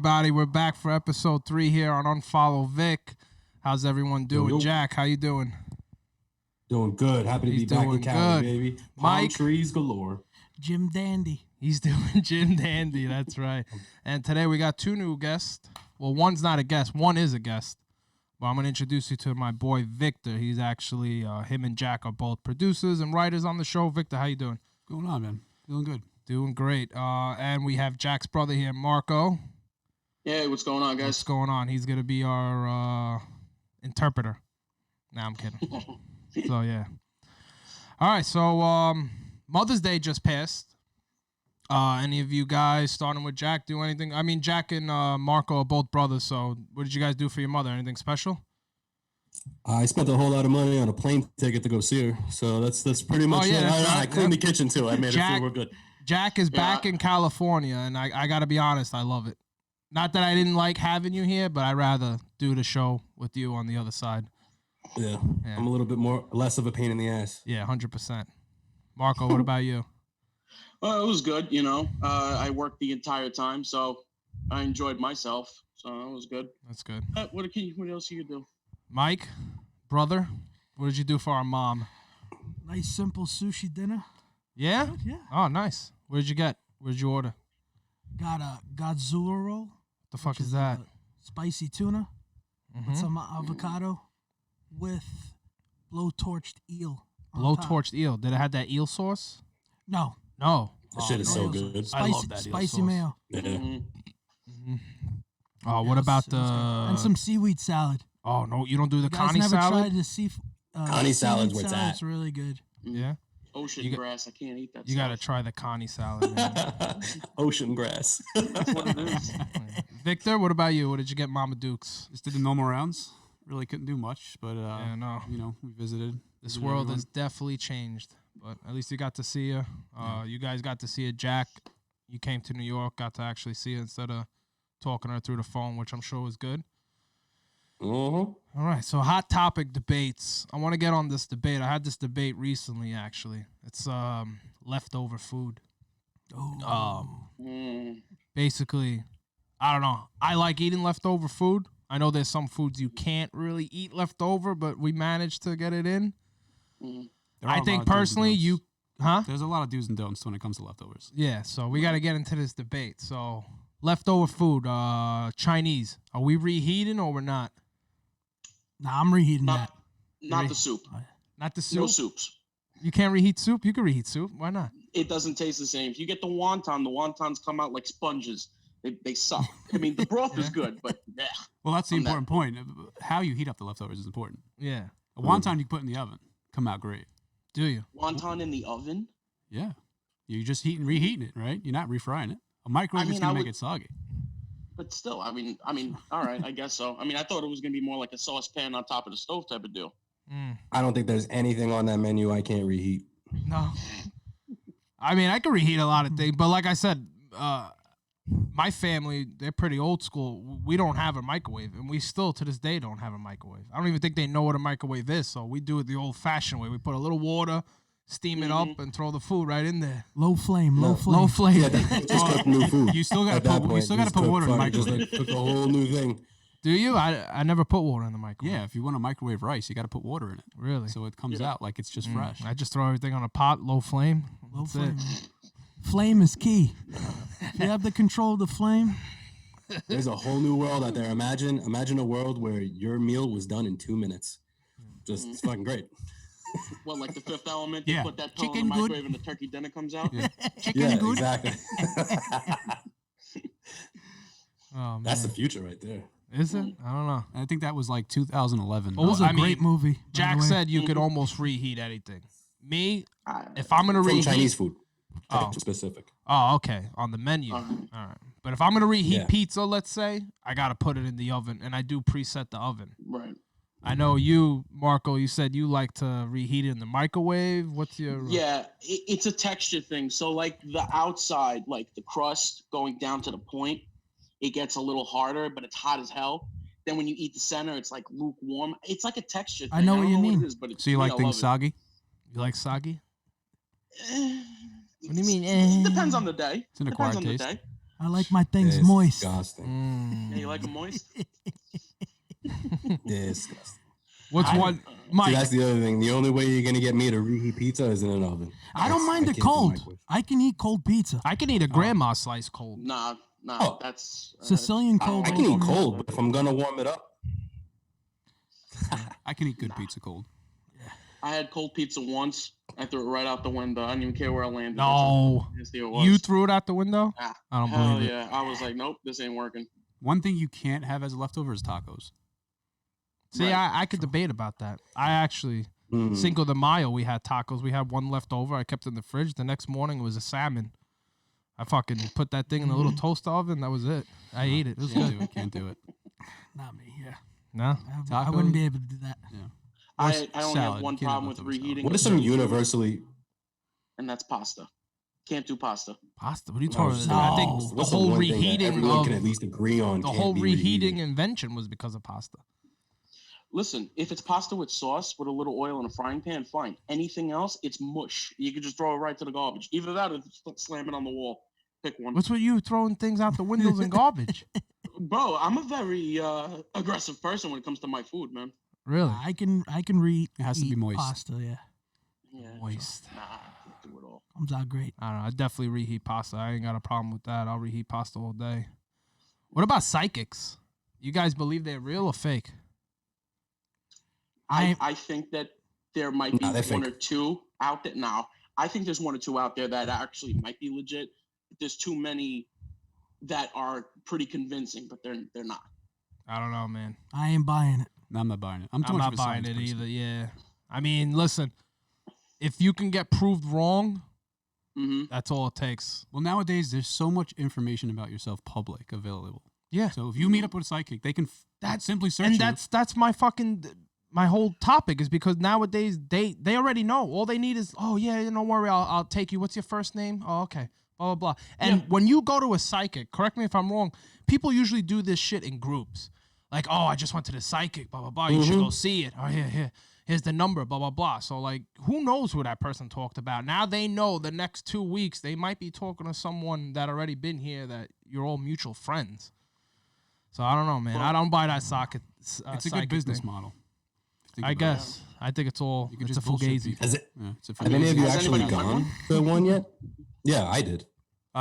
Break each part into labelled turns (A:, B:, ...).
A: everybody. We're back for episode 3 here on UnFollowVic. How's everyone doing?
B: Yo.
A: Jack, how you doing?
B: Doing good. Happy to be back in Cali, baby. Palm trees galore.
C: Jim Dandy.
A: He's doing Jim Dandy. That's right. And today we got 2 new guests. Well, one's not a guest. One is a guest. But I'm going to introduce you to my boy, Victor. He's actually, him and Jack are both producers and writers on the show. Victor, how you doing?
D: Going on, man? Feeling good.
A: Doing great. And we have Jack's brother here, Marco.
E: Hey, what's going on, guys?
A: What's going on? He's going to be our interpreter. Nah, I'm kidding. So, yeah. All right, so Mother's Day just passed. Any of you guys, starting with Jack, do anything? I mean, Jack and Marco are both brothers, so what did you guys do for your mother? Anything special?
B: I spent a whole lot of money on a plane ticket to go see her, so that's pretty much it. I cleaned the kitchen, too. I made it feel real good.
A: Jack is back in California, and I got to be honest, I love it. Not that I didn't like having you here, but I'd rather do the show with you on the other side.
B: Yeah. I'm a little bit less of a pain in the ass.
A: Yeah, 100%. Marco, what about you?
E: Well, it was good, you know. I worked the entire time, so I enjoyed myself. So it was good.
A: That's good.
E: What else do you do?
A: Mike, brother, what did you do for our mom?
C: Nice, simple sushi dinner.
A: Yeah?
C: Good, yeah.
A: Oh, nice. What did you get? What did you order?
C: Got a Godzilla roll.
A: What the fuck is that?
C: Spicy tuna with some avocado with blow-torched eel.
A: Blow-torched eel. Did it have that eel sauce?
C: No.
A: No.
B: That shit is so good.
C: Spicy,
A: I love that
C: spicy
A: eel sauce.
C: mayo.
B: Yeah.
A: Mm-hmm. Oh, what about the...
C: And some seaweed salad.
A: Oh, no, you don't do the
C: You guys
A: connie
C: never
A: salad?
C: tried the seaweed
B: Connie salad's where it's at.
C: It's really good.
A: Yeah?
E: Ocean grass. I can't eat that
A: You got to try the connie salad. Man.
B: Ocean grass.
E: That's what it is.
A: Victor, what about you? What did you get Mama Duke's?
D: Just did the normal rounds. Really couldn't do much, but
A: Yeah, no.
D: you know, we visited.
A: This world has definitely changed, but at least you got to see her. You guys got to see her. Jack, you came to New York, got to actually see her instead of talking to her through the phone, which I'm sure was good. All right, so hot topic debates. I want to get on this debate. I had this debate recently, actually. It's leftover food. Basically, I don't know. I like eating leftover food. I know there's some foods you can't really eat leftover, but we managed to get it in. I think personally,
D: There's a lot of do's and don'ts when it comes to leftovers.
A: Yeah, so we got to get into this debate. So, leftover food, Chinese. Are we reheating or we're not?
C: Nah, I'm reheating that.
E: Not the soup.
A: Not the soup?
E: No soups.
A: You can't reheat soup? You can reheat soup. Why not?
E: It doesn't taste the same. If you get the wontons come out like sponges. They suck. I mean, the broth is good, but
D: Well, that's the important point. How you heat up the leftovers is important.
A: Yeah.
D: A wonton you can put in the oven, come out great.
A: Do you?
E: Wonton in the oven?
D: Yeah. You're just reheating it, right? You're not refrying it. A microwave is going to make it soggy.
E: But still, I mean, all right, I guess so. I mean, I thought it was going to be more like a saucepan on top of the stove type of deal.
B: I don't think there's anything on that menu I can't reheat.
A: No. I mean, I can reheat a lot of things, but like I said, my family, they're pretty old school. We don't have a microwave, and we still, to this day, don't have a microwave. I don't even think they know what a microwave is, so we do it the old-fashioned way. We put a little water, steam it up, and throw the food right in there.
C: Low flame.
A: Low flame.
B: Yeah, just cook new food.
D: You still got to put water in the microwave.
B: Just cook a whole new thing.
A: Do you? I never put water in the microwave.
D: Yeah, if you want to microwave rice, you got to put water in it.
A: Really?
D: So it comes out like it's just fresh.
A: I just throw everything on a pot, low flame.
C: Low flame. Flame is key. If you have the control of the flame.
B: There's a whole new world out there. Imagine a world where your meal was done in 2 minutes. Just it's fucking great.
E: Well, like the Fifth Element,
D: Yeah.
E: you put that pill in the microwave and the turkey dinner comes out.
D: Yeah.
B: Yeah, exactly.
A: Oh, man.
B: That's the future right there.
A: Is it? I don't know.
D: I think that was like 2011.
C: It was a great movie.
A: Jack said you could almost reheat anything. Me, if I'm going to
B: From
A: reheat...
B: Chinese food.
A: Oh.
B: Specific.
A: Oh, okay. On the menu. All right. But if I'm going to reheat pizza, let's say, I got to put it in the oven, and I do preset the oven.
E: Right.
A: I know you, Marco, you said you like to reheat it in the microwave. What's your...
E: Yeah, it's a texture thing. So, like, the outside, like the crust going down to the point, it gets a little harder, but it's hot as hell. Then when you eat the center, it's like lukewarm. It's like a texture thing.
C: I know what you mean.
E: It is, but it's,
D: So you like things soggy?
A: You like soggy?
E: What
A: do you mean?
E: It depends on the day.
D: It's an
E: Depends
D: acquired
E: on the
D: taste.
E: day.
C: I like my things
B: Disgusting.
C: moist.
E: Yeah, you like them moist?
B: Disgusting.
A: What's one, Mike?
B: See, that's the other thing. The only way you're gonna get me to reheat pizza is in an oven.
C: I don't mind it
B: can't do
C: cold.
B: microwave.
C: I can eat cold pizza.
A: I can eat a grandma slice cold.
E: Nah,
B: Oh.
E: that's
C: Sicilian
E: I don't
C: cold
B: I
E: like
B: can
E: it.
B: eat cold, but if I'm gonna warm it up,
D: I can eat good pizza cold.
E: I had cold pizza once. I threw it right out the window. I didn't even care where I landed.
A: No.
E: That's how nasty it was.
A: You threw it out the window?
E: Ah,
A: I don't
E: hell
A: believe it.
E: yeah. I was like, nope, this ain't working.
D: One thing you can't have as a leftover is tacos.
A: See,
E: Right.
A: I could debate about that. I actually, Cinco de Mayo, we had tacos. We had one left over. I kept it in the fridge. The next morning, it was a salmon. I fucking put that thing in a little toaster oven. That was it. I ate it. It was
D: Can't
A: good.
D: do it. Can't do it.
C: Not me. Yeah.
A: No?
C: I wouldn't be able to do that.
D: Yeah.
E: I
D: Or
E: only
D: salad.
E: have one
D: Can't have
E: problem with
D: leftover salad.
E: reheating.
B: what is some universally?
E: And that's pasta. Can't do pasta.
A: Pasta? What are you
B: I
A: talking
B: was just
A: about? I
B: gonna
A: think
B: ask,
A: the
B: what's
A: whole
B: one thing that
A: reheating
B: everyone
A: of
B: can at least agree on.
A: the
B: can't
A: whole
B: be
A: reheating
B: reheated.
A: invention was because of pasta.
E: Listen, if it's pasta with sauce with a little oil in a frying pan, fine. Anything else, it's mush. You can just throw it right to the garbage. Either that or slam it on the wall. Pick one.
A: What's with you throwing things out the windows and garbage?
E: Bro, I'm a very aggressive person when it comes to my food, man.
A: Really?
C: I can read.
D: It has to be moist.
C: Pasta. Yeah,
E: Yeah,
A: Moist.
E: Nah, I can't do it all.
C: comes out great.
A: I don't know. I definitely reheat pasta. I ain't got a problem with that. I'll reheat pasta all day. What about psychics? You guys believe they're real or fake?
E: I think that there might be
B: Nah, they're
E: one
B: fake.
E: or two out there. Now, I think there's one or two out there that actually might be legit. But there's too many that are pretty convincing, but they're not.
A: I don't know, man.
C: I ain't buying it.
D: No, I'm not buying it. I'm too
A: I'm
D: much
A: not
D: of a
A: buying
D: science
A: it
D: person.
A: either. Yeah. I mean, listen, if you can get proved wrong,
E: Mm-hmm.
A: that's all it takes.
D: Well, nowadays there's so much information about yourself public available.
A: Yeah.
D: So if you meet up with a psychic, they can simply search
A: And
D: you.
A: that's my fucking my whole topic is because nowadays they already know. All they need is, oh yeah, don't worry, I'll take you. What's your first name? Oh, okay. Blah blah blah. And when you go to a psychic, correct me if I'm wrong, people usually do this shit in groups. Like, oh, I just went to the psychic, blah blah blah. You should go see it. Oh, here's the number, blah blah blah. So like, who knows who that person talked about? Now they know the next 2 weeks they might be talking to someone that already been here that you're all mutual friends. So I don't know, man.
E: Well,
A: I don't buy that socket.
D: it's a good
A: psychic
D: business
A: thing.
D: model. Think
A: I
D: about
A: guess. I think it's all.
D: You could
A: It's a
D: just bullshit
A: fugazi.
D: people.
B: Has it?
D: it. Yeah, it's a
B: Have any of you
E: Has
B: actually
E: anybody won
B: gone to one yet? Yeah, I did.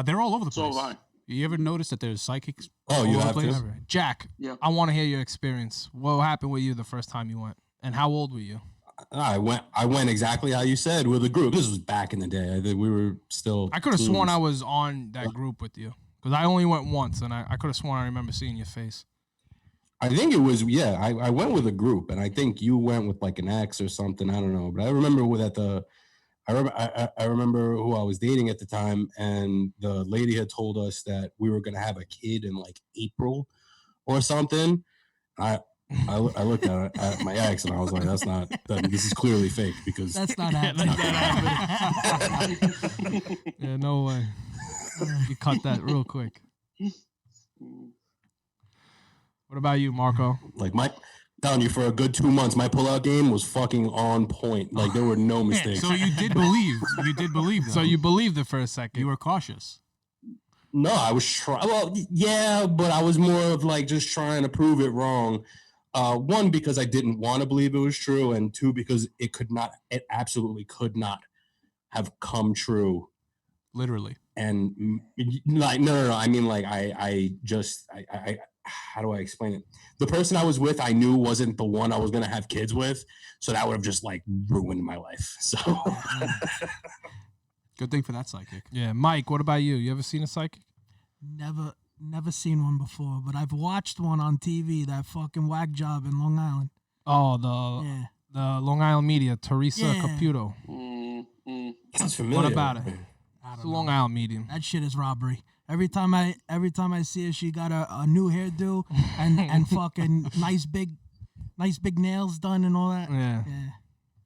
D: They're all over the
E: So
D: place.
E: have I.
D: You ever notice that there's psychics?
B: Oh,
D: all
B: you
D: over the
B: have
D: place?
B: to?
A: Jack,
E: Yeah.
A: I want to hear your experience. What happened with you the first time you went, and how old were you?
B: I went exactly how you said with a group. This was back in the day. I think we were still.
A: I could have sworn I
B: teens.
A: was on that group with you because I only went once, and I could have sworn I remember seeing your face.
B: I think it was I went with a group, and I think you went with like an ex or something. I don't know, but I remember I remember who I was dating at the time, and the lady had told us that we were gonna have a kid in like April or something. I looked at my ex and I was like, this is clearly fake because
C: That's not happening.
A: Yeah, no way. You cut that real quick. What about you, Marco?
B: like telling you for a good 2 months, my pullout game was fucking on point. Like there were no mistakes.
D: So you did believe. You did believe. Though.
A: So you believed it for a second.
D: you were cautious.
B: No, I was trying. Well, yeah, but I was more of like just trying to prove it wrong. One, because I didn't want to believe it was true, and two, because it absolutely could not have come true.
D: Literally.
B: And like, no. I mean, like, I how do I explain it? The person I was with, I knew wasn't the one I was going to have kids with. So that would have just like ruined my life. So
D: Good thing for that psychic.
A: Yeah, Mike. What about you? You ever seen a psychic?
C: Never seen one before, but I've watched one on TV. That fucking whack job in Long Island.
A: Oh,
C: Yeah.
A: the Long Island media, Teresa
C: Yeah.
A: Caputo.
B: sounds familiar.
A: What about it?
C: I
A: It's
C: don't
A: a Long
C: know.
A: Island medium.
C: That shit is robbery. Every time I see her, she got a new hairdo and fucking nice big nails done and all that.
A: Yeah.
C: Yeah.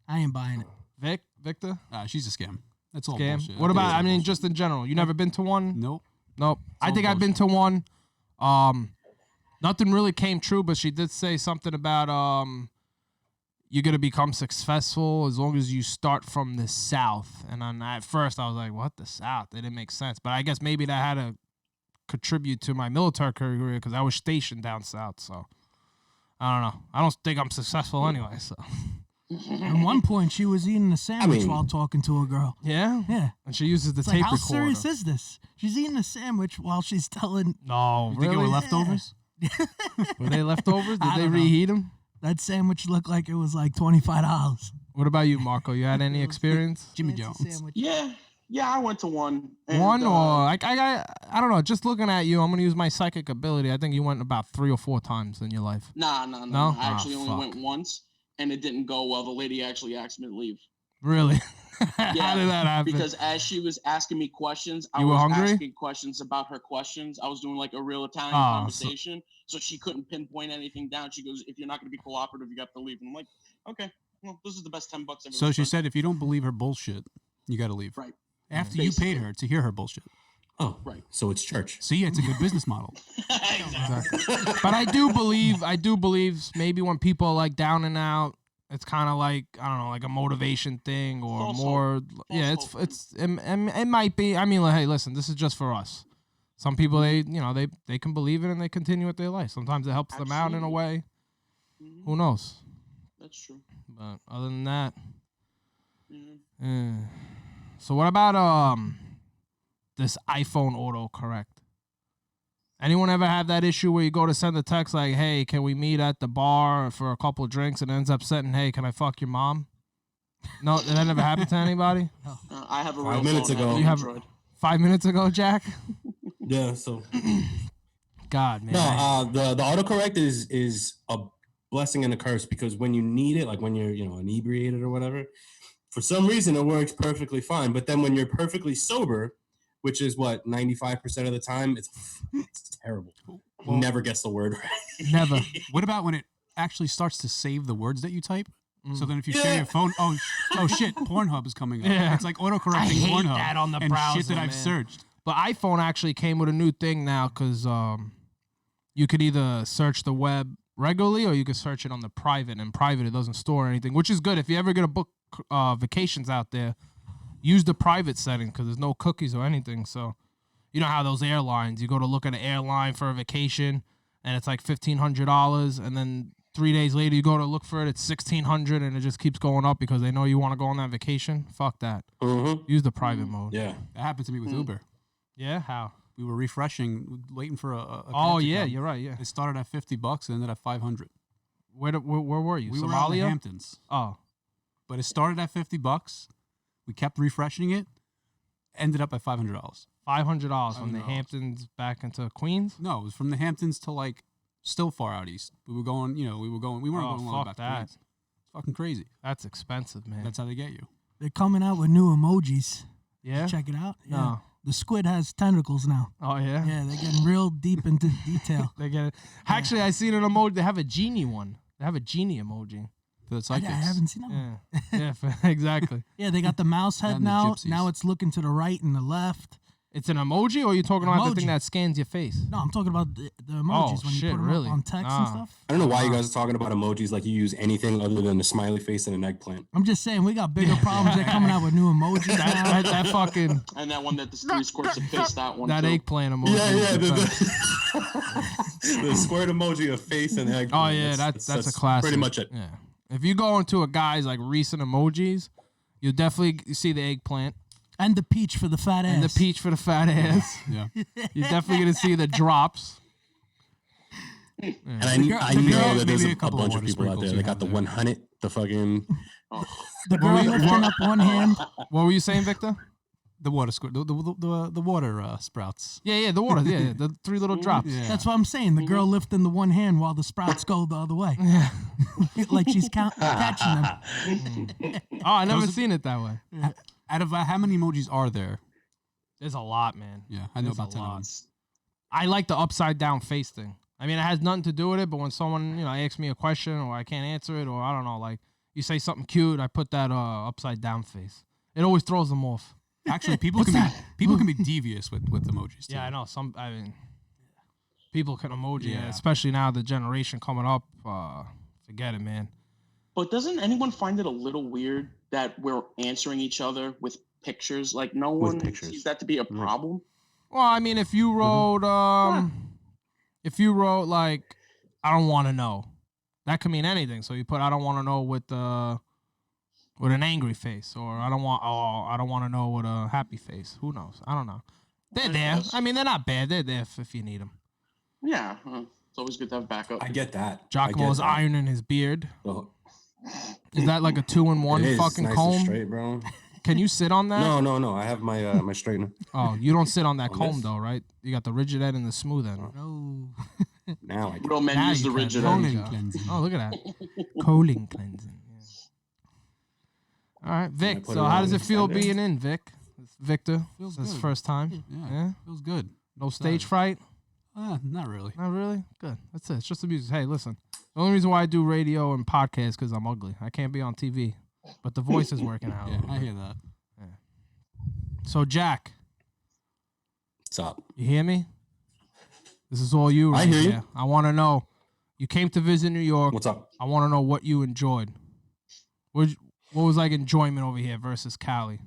C: I ain't buying it.
A: Victor,
D: She's a scam. That's all
A: scam.
D: bullshit.
A: What about? I mean,
D: bullshit.
A: just in general. You never been to one?
D: Nope.
A: Nope. I
D: all
A: think I've been to one. Nothing really came true, but she did say something about you're gonna become successful as long as you start from the South. And then at first I was like, what, the South? It didn't make sense. But I guess maybe that had a contribute to my military career because I was stationed down south. So I don't know. I don't think I'm successful anyway. So
C: At one point, she was eating a sandwich
B: mean-
C: while talking to a girl.
A: yeah,
C: Yeah.
A: and she uses the
C: It's
A: tape
C: like, how
A: recorder.
C: serious is this? She's eating a sandwich while she's telling
A: No,
D: You think it were
A: really?
D: leftovers?
A: Were they leftovers? Did
C: I
A: they
C: don't know.
A: reheat them?
C: that sandwich looked like it was like $25.
A: What about you, Marco? You had any experience?
D: Jimmy
C: Fancy
D: Jones.
C: sandwich.
E: Yeah, I went to one. And,
A: One or I don't know. Just looking at you, I'm gonna use my psychic ability. I think you went about 3 or 4 times in your life.
E: No.
A: No?
E: I actually
A: Ah,
E: only
A: fuck.
E: went once, and it didn't go well. The lady actually asked me to leave.
A: Really? How
E: Yeah,
A: did that happen?
E: Because as she was asking me questions, I
A: You were
E: was
A: hungry?
E: asking questions about her questions. I was doing like a real Italian
A: Oh, so-
E: conversation, so she couldn't pinpoint anything down. She goes, "If you're not going to be cooperative, you have to leave." And I'm like, "Okay, well, this is the best $10 I've ever
D: So she
E: spent."
D: said, if you don't believe her bullshit, you got to leave.
E: Right.
D: After you paid
E: Basically.
D: her to hear her bullshit.
B: Oh,
E: Right.
B: So it's church.
D: See, it's a good business model.
E: Exactly.
A: But I do believe maybe when people are like down and out, it's kind of like, I don't know, like a motivation thing or
E: False
A: more. Yeah,
E: False hope.
A: it might be. I mean, like, hey, listen, this is just for us. Some people, they can believe it and they continue with their life. Sometimes it helps them out in a
E: Absolutely.
A: way.
E: Mhm.
A: Who knows?
E: That's true.
A: But other than that,
E: Mhm.
A: so what about this iPhone autocorrect? Anyone ever have that issue where you go to send a text like, "Hey, can we meet at the bar for a couple of drinks?" and it ends up saying, "Hey, can I fuck your mom?" No, did that never happen to anybody?
E: I have a
B: 5
E: real
B: minutes
E: phone, I have
B: ago.
E: an
A: You have-
E: Android.
A: 5 minutes ago, Jack.
B: Yeah. So
A: God, man.
B: no, the autocorrect is a blessing and a curse because when you need it, like when you're inebriated or whatever, for some reason it works perfectly fine. But then when you're perfectly sober, which is what 95% of the time, it's terrible. Never gets the word right.
A: Never.
D: What about when it actually starts to save the words that you type? So then if you share
B: Yeah.
D: your phone, oh shit, Pornhub is coming up.
A: Yeah.
D: It's like autocorrecting
A: I hate
D: Pornhub
A: that on the
D: and
A: browser,
D: shit that I've
A: man.
D: searched.
A: But iPhone actually came with a new thing now because you could either search the web regularly or you could search it on the private. And private, it doesn't store anything, which is good. If you ever get a book vacations out there, use the private setting because there's no cookies or anything. So you know how those airlines, you go to look at an airline for a vacation and it's like $1,500, and then 3 days later you go to look for it, it's $1,600, and it just keeps going up because they know you want to go on that vacation. Fuck that.
B: Mm-hmm.
A: Use the private mode.
B: Yeah.
D: That happened to me with Uber.
A: Yeah. How?
D: We were refreshing, waiting for a
A: Oh
D: cab to
A: yeah,
D: come.
A: you're right. Yeah.
D: It started at $50 and ended at $500.
A: Where were you?
D: We were out in the
A: Somalia?
D: Hamptons,
A: Oh,
D: but it started at $50. We kept refreshing it, ended up at $500.
A: $500 from the
D: $500.
A: Hamptons back into Queens.
D: No, it was from the Hamptons to like still far out east. We were going, we weren't
A: Oh,
D: going all the way
A: fuck
D: back to
A: that.
D: Queens. It's fucking crazy.
A: That's expensive, man.
D: That's how they get you.
C: They're coming out with new emojis.
A: yeah.
C: Check it out. Yeah.
A: No.
C: The squid has tentacles now.
A: Oh yeah.
C: Yeah, they're getting real deep into detail.
A: They get it. Actually, I seen an emoji. They have a genie one. They have a genie emoji.
D: For the
C: I
D: psychics.
C: haven't seen that one.
A: Yeah. Yeah. Exactly.
C: Yeah, they got the mouse head
D: And the
C: now.
D: gypsies.
C: Now it's looking to the right and the left.
A: It's an emoji, or are you talking about the
C: Emoji.
A: thing that scans your face?
C: No, I'm talking about the emojis when you
A: shit,
C: put them
A: really?
C: up on text
A: Ah.
C: and stuff.
B: I don't know why you guys are talking about emojis like you use anything other than a smiley face and an eggplant.
C: I'm just saying we got bigger problems. They're coming out with new emojis now.
A: That fucking
E: And that one that the 3 squirts of piss, that one.
A: that
E: too.
A: eggplant emoji. is the best.
B: The squirt emoji of face and eggplant.
A: Oh yeah, that's a classic.
B: Pretty much it.
A: Yeah. If you go into a guy's like recent emojis, you'll definitely see the eggplant
C: And the peach for the fat ass.
A: and the peach for the fat ass.
D: Yeah.
A: You're definitely gonna see the drops.
B: And
C: girl-
B: I
C: the
B: know
C: girl-
B: that there's
D: maybe
B: a
D: a couple of
B: bunch of
D: water
B: people out
D: sprinkles
B: there.
D: you
B: They got
D: have
B: the
D: there.
B: 100, the fucking.
C: The girl lifting up one hand.
A: What were you saying, Victor?
D: The water squirt, the water sprouts.
A: Yeah, the water. Yeah, the 3 little drops.
D: Yeah.
C: That's what I'm saying. The girl lifting the one hand while the sprouts go the other way. Like she's catching them.
A: Oh, I never
D: Those are-
A: seen it that way.
D: Out of how many emojis are there?
A: There's a lot, man.
D: Yeah, I know
A: There's
D: about
A: a
D: 10 of
A: lot.
D: them.
A: I like the upside down face thing. I mean, it has nothing to do with it, but when someone, asks me a question or I can't answer it, or I don't know, like you say something cute, I put that upside down face. It always throws them off.
D: Actually, people can be devious with emojis. Too.
A: Yeah, I know. People can emoji,
D: Yeah.
A: especially now the generation coming up. Forget it, man.
E: But doesn't anyone find it a little weird that we're answering each other with pictures? Like no one
B: pictures.
E: sees that to be a problem.
A: Well, I mean, if you wrote like, I don't want to know, that could mean anything. So you put I don't want to know with an angry face, or I don't want to know with a happy face. Who knows? I don't know. They're there.
E: Yes.
A: I mean, they're not bad. They're there if you need them.
E: Yeah, it's always good to have backup.
B: I get that.
A: Giacomo's ironing his beard.
B: Well,
A: Is that like a 2-in-1
B: it is
A: fucking
B: nice
A: comb?
B: and straight, bro.
A: Can you sit on that?
B: No. I have my my straightener.
A: Oh, you don't sit on that
B: On
A: comb
B: this?
A: though, right? You got the rigid end and the smooth end.
C: No.
B: Now I can.
E: Real men
A: Now
E: use
A: you
E: the
A: can.
E: rigid
A: Colon
E: end.
D: Colon cleansing.
A: Oh, look at that. Colon cleansing. Yeah. All right, Vic.
B: put
A: So
B: it
A: how
B: on
A: does
B: the
A: it feel
B: extender?
A: being in, Vic? Victor.
D: Feels
A: It's his
D: good.
A: first time.
D: Yeah,
A: Yeah.
D: feels good.
A: No stage fright.
D: Not really.
A: Not really. Good. That's it. It's just the music. Hey, listen. The only reason why I do radio and podcasts because I'm ugly. I can't be on TV, but the voice is working out.
D: Yeah, I hear that.
A: So Jack,
B: What's up?
A: you hear me? This is all you.
B: I
A: Right
B: hear you.
A: here. I want to know. You came to visit New York.
B: What's up?
A: I want to know what you enjoyed. What was like enjoyment over here versus Cali?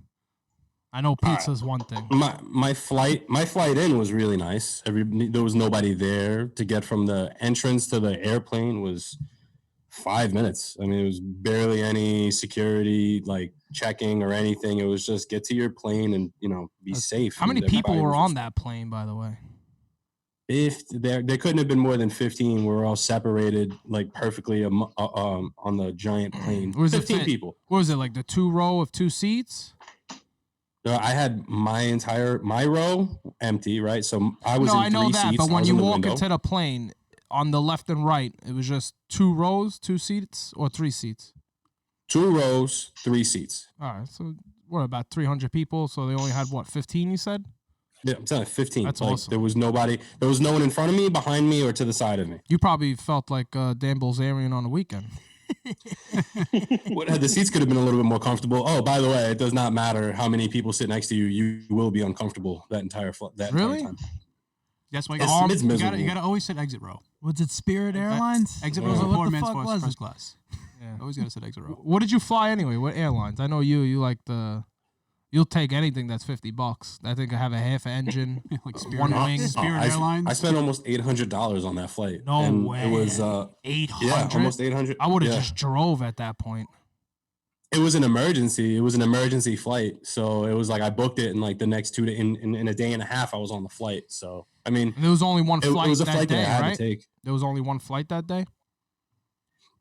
A: I know pizza's one thing.
B: My flight in was really nice. There was nobody there. To get from the entrance to the airplane was 5 minutes. I mean, it was barely any security like checking or anything. It was just get to your plane and be safe.
A: How many
B: And
A: people
B: everybody
A: were
B: was
A: on
B: just-
A: that plane, by the way?
B: If there couldn't have been more than 15. We were all separated like perfectly on the giant plane.
A: Where's it
B: 15
A: fit?
B: people.
A: What was it, like the 2 row of 2 seats?
B: I had my row empty, right? So I was
A: No,
B: in
A: I know
B: 3
A: that,
B: seats.
A: but
B: I
A: when
B: was
A: you
B: in the
A: walk
B: window.
A: into the plane, on the left and right, it was just 2 rows, 2 seats, or 3 seats?
B: 2 rows, 3 seats.
A: All right, so what, about 300 people? So they only had, 15, you said?
B: Yeah, I'm telling you, 15.
A: That's
B: like,
A: awesome.
B: There was nobody. There was no one in front of me, behind me, or to the side of me.
A: You probably felt like Dan Bilzerian on the weekend.
B: The seats could have been a little bit more comfortable. Oh, by the way, it does not matter how many people sit next to you. You will be uncomfortable that entire flight.
A: Really?
B: Entire time.
D: That's why
B: It's
D: you
B: miserable.
D: gotta always sit exit row.
C: Was it Spirit Airlines?
D: Exit
B: Yeah.
D: row is a
C: What
D: poor
C: the
D: man's
C: fuck was
D: first
C: it?
D: class.
A: Yeah.
D: Always gotta sit exit row.
A: What did you fly anyway? What airlines? I know you like you'll take anything that's $50. That thing could have a half engine.
D: Like Spirit,
A: One wing.
D: Spirit
B: I
D: Airlines.
B: spent almost $800 on that flight.
A: No
B: and
A: way.
B: It was
A: 800?
B: almost 800.
A: I would have
B: Yeah.
A: just drove at that point.
B: It was an emergency. It was an emergency flight. So it was like I booked it, and like the next in a day and a half, I was on the flight. So I mean,
A: And there was only one
B: it
A: flight
B: was a
A: that
B: flight
A: day,
B: that I had
A: right?
B: to take.
A: There was only one flight that day?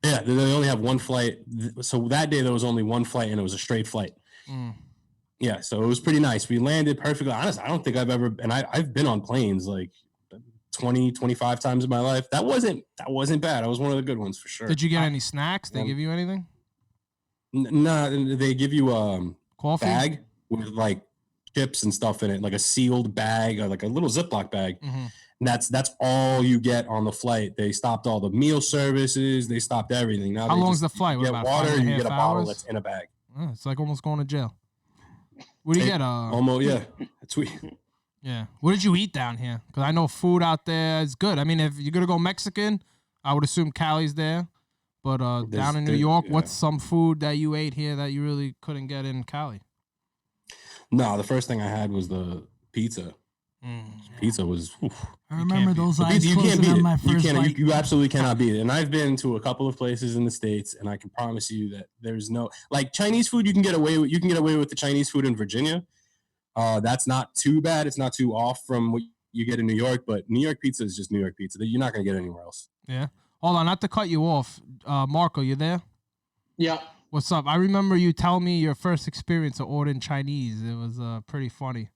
B: Yeah, they only have one flight. So that day there was only one flight, and it was a straight flight.
A: Mm.
B: Yeah, so it was pretty nice. We landed perfectly. Honestly, I don't think I've ever, and I've been on planes like 20, 25 times in my life. That wasn't bad. I was one of the good ones for sure.
A: Did you get any snacks? They
B: Yeah.
A: give you anything?
B: Nah, they give you a
A: Coffee?
B: bag with like chips and stuff in it, like a sealed bag, or like a little Ziploc bag.
A: Mm-hmm.
B: And that's all you get on the flight. They stopped all the meal services. They stopped everything. Now
A: How
B: they
A: long's
B: just-
A: the flight?
B: You
A: What,
B: get
A: about
B: water.
A: 5.5
B: You get a bottle
A: hours?
B: that's in a bag.
A: It's like almost going to jail. What do you
B: Hey,
A: get?
B: Almost, yeah. That's sweet.
A: Yeah. What did you eat down here? Because I know food out there is good. I mean, if you're gonna go Mexican, I would assume Cali's there. But down in New York,
B: yeah.
A: what's some food that you ate here that you really couldn't get in Cali?
B: No, the first thing I had was the pizza. Pizza was. Oof.
C: I remember
A: beat
C: those
B: The
C: eyes
B: pizza, you can't
C: closing
B: beat
C: on
B: it.
C: my
B: You
C: first
B: can't.
C: bite.
B: You absolutely cannot beat it. And I've been to a couple of places in the States, and I can promise you that there's no like Chinese food. You can get away with. You can get away with the Chinese food in Virginia. That's not too bad. It's not too off from what you get in New York. But New York pizza is just New York pizza. You're not gonna get anywhere else.
A: Yeah. Hold on, not to cut you off. Marco, you there?
E: Yeah.
A: What's up? I remember you telling me your first experience of ordering Chinese. It was pretty funny.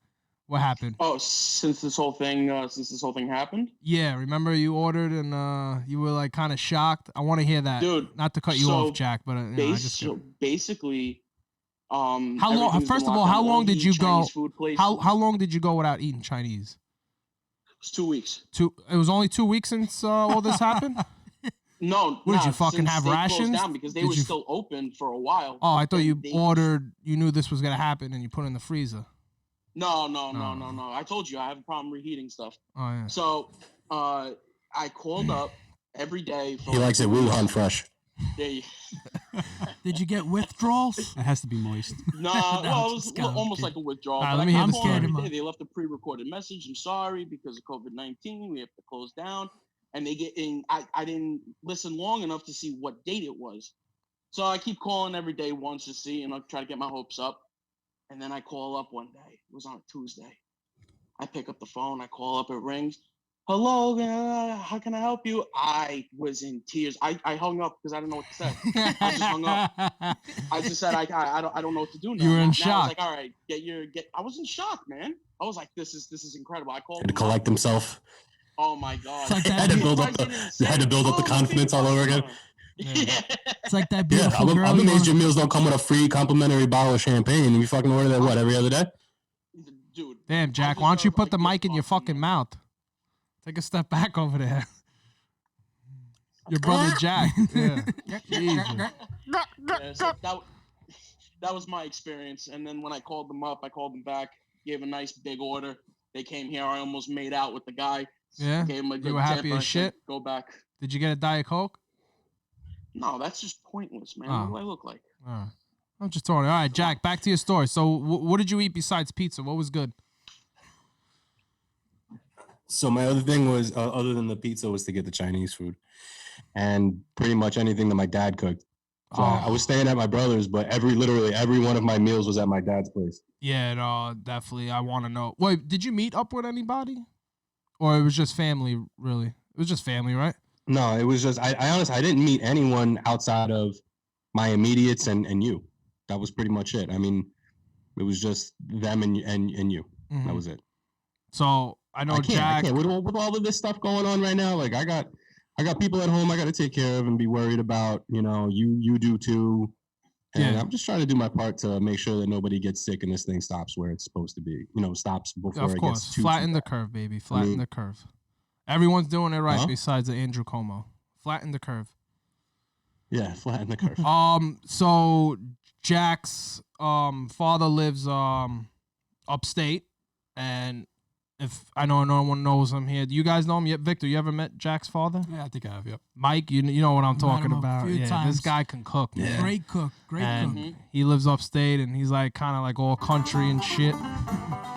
A: What happened?
E: Oh, since this whole thing happened,
A: Yeah, remember you ordered and you were like kind of shocked. I want to hear that.
E: dude.
A: Not to cut you
E: so
A: off, Jack, but I just
E: basically,
A: how long?
E: everything's
A: First
E: been
A: of all,
E: locked
A: how
E: down.
A: long
E: Only
A: did you go?
E: Chinese food places.
A: How long did you go without eating Chinese?
E: It's 2 weeks.
A: It was only 2 weeks since all this happened.
E: No,
A: What, did you
E: nah,
A: fucking
E: since
A: have
E: they closed
A: rations?
E: down because they
A: Did
E: were
A: you-
E: still open for a while.
A: Oh, I thought you
E: They-
A: ordered. You knew this was gonna happen, and you put it in the freezer.
E: No.
A: No.
E: I told you I have a problem reheating stuff.
A: Oh yeah.
E: So, I called up every day. For
B: He likes it Wuhan fresh.
E: Yeah,
C: Did you get withdrawals?
D: It has to be moist.
E: Nah,
C: No,
E: well, it
C: just
E: was
C: kidding,
E: almost
C: kid.
E: like a withdrawal.
A: All right,
E: but
A: let
E: I
A: me hear
E: called
A: the
E: them every
C: story.
E: day. They left a pre-recorded message. I'm sorry because of COVID-19. We have to close down. And they get in. I didn't listen long enough to see what date it was. So I keep calling every day once to see, and I'll try to get my hopes up. And then I call up one day. It was on a Tuesday. I pick up the phone. I call up. It rings. Hello, how can I help you? I was in tears. I hung up because I didn't know what to say. I just hung up. I just said I don't know what to do now.
A: You were in
E: Now I
A: shock.
E: was like, all right, I was in shock, man. I was like, this is incredible. I called
B: Had to
E: him up.
B: collect himself.
E: Oh my god.
C: It's like that
B: Had to
C: beau-
B: build up the confidence all over again.
E: Yeah.
C: It's like that
B: Yeah,
C: beautiful girl.
B: I'm
C: you
B: amazed your
C: wanna-
B: meals don't come with a free complimentary bottle of champagne. And you fucking order that what every other day?
E: Dude.
A: Damn, Jack, why don't you put the mic in your fucking mouth? Take a step back over there. Your brother Jack. Yeah. Jesus.
E: Yeah, so that was my experience. And then when I called them up, I called them back, gave a nice big order. They came here. I almost made out with the guy.
A: Yeah?
E: Gave him a good
A: You were
E: tip,
A: happy
E: and I
A: as
E: said,
A: shit?
E: Go back.
A: Did you get a Diet Coke?
E: No, that's just pointless, man.
A: Oh.
E: What do I look like?
A: All right. I'm just throwing it. All right, Jack, back to your story. So what did you eat besides pizza? What was good?
B: So my other thing was, other than the pizza, was to get the Chinese food, and pretty much anything that my dad cooked. So I was staying at my brother's, but literally every one of my meals was at my dad's place.
A: Yeah, no, definitely. I want to know. Wait, did you meet up with anybody? Or it was just family, really? It was just family, right?
B: No, it was just I honestly I didn't meet anyone outside of my immediates and you. That was pretty much it. I mean, it was just them and you.
A: Mhm.
B: That was it.
A: So I know
B: I
A: Jack.
B: can't with all of this stuff going on right now. Like I got people at home I got to take care of and be worried about. You know, you do too. And
A: Yeah.
B: I'm just trying to do my part to make sure that nobody gets sick and this thing stops where it's supposed to be. You know, stops before
A: Of
B: it
A: course,
B: gets too
A: flatten
B: too
A: the
B: bad.
A: curve, baby. Flatten
B: mean-
A: the curve. Everyone's doing it right
B: Huh?
A: besides the Andrew Como. Flatten the curve.
B: Yeah, flatten the curve.
A: So Jack's father lives upstate, and if I know no one knows him here, do you guys know him yet? Victor, you ever met Jack's father?
D: Yeah, I think I have. Yep.
A: Mike, you know what I'm
C: Met
A: talking
C: him a
A: about.
C: few
A: Yeah,
C: times.
A: this guy can cook, man.
B: Yeah.
C: Great cook. Great
A: And
C: cook.
A: he lives upstate, and he's like kind of like all country and shit.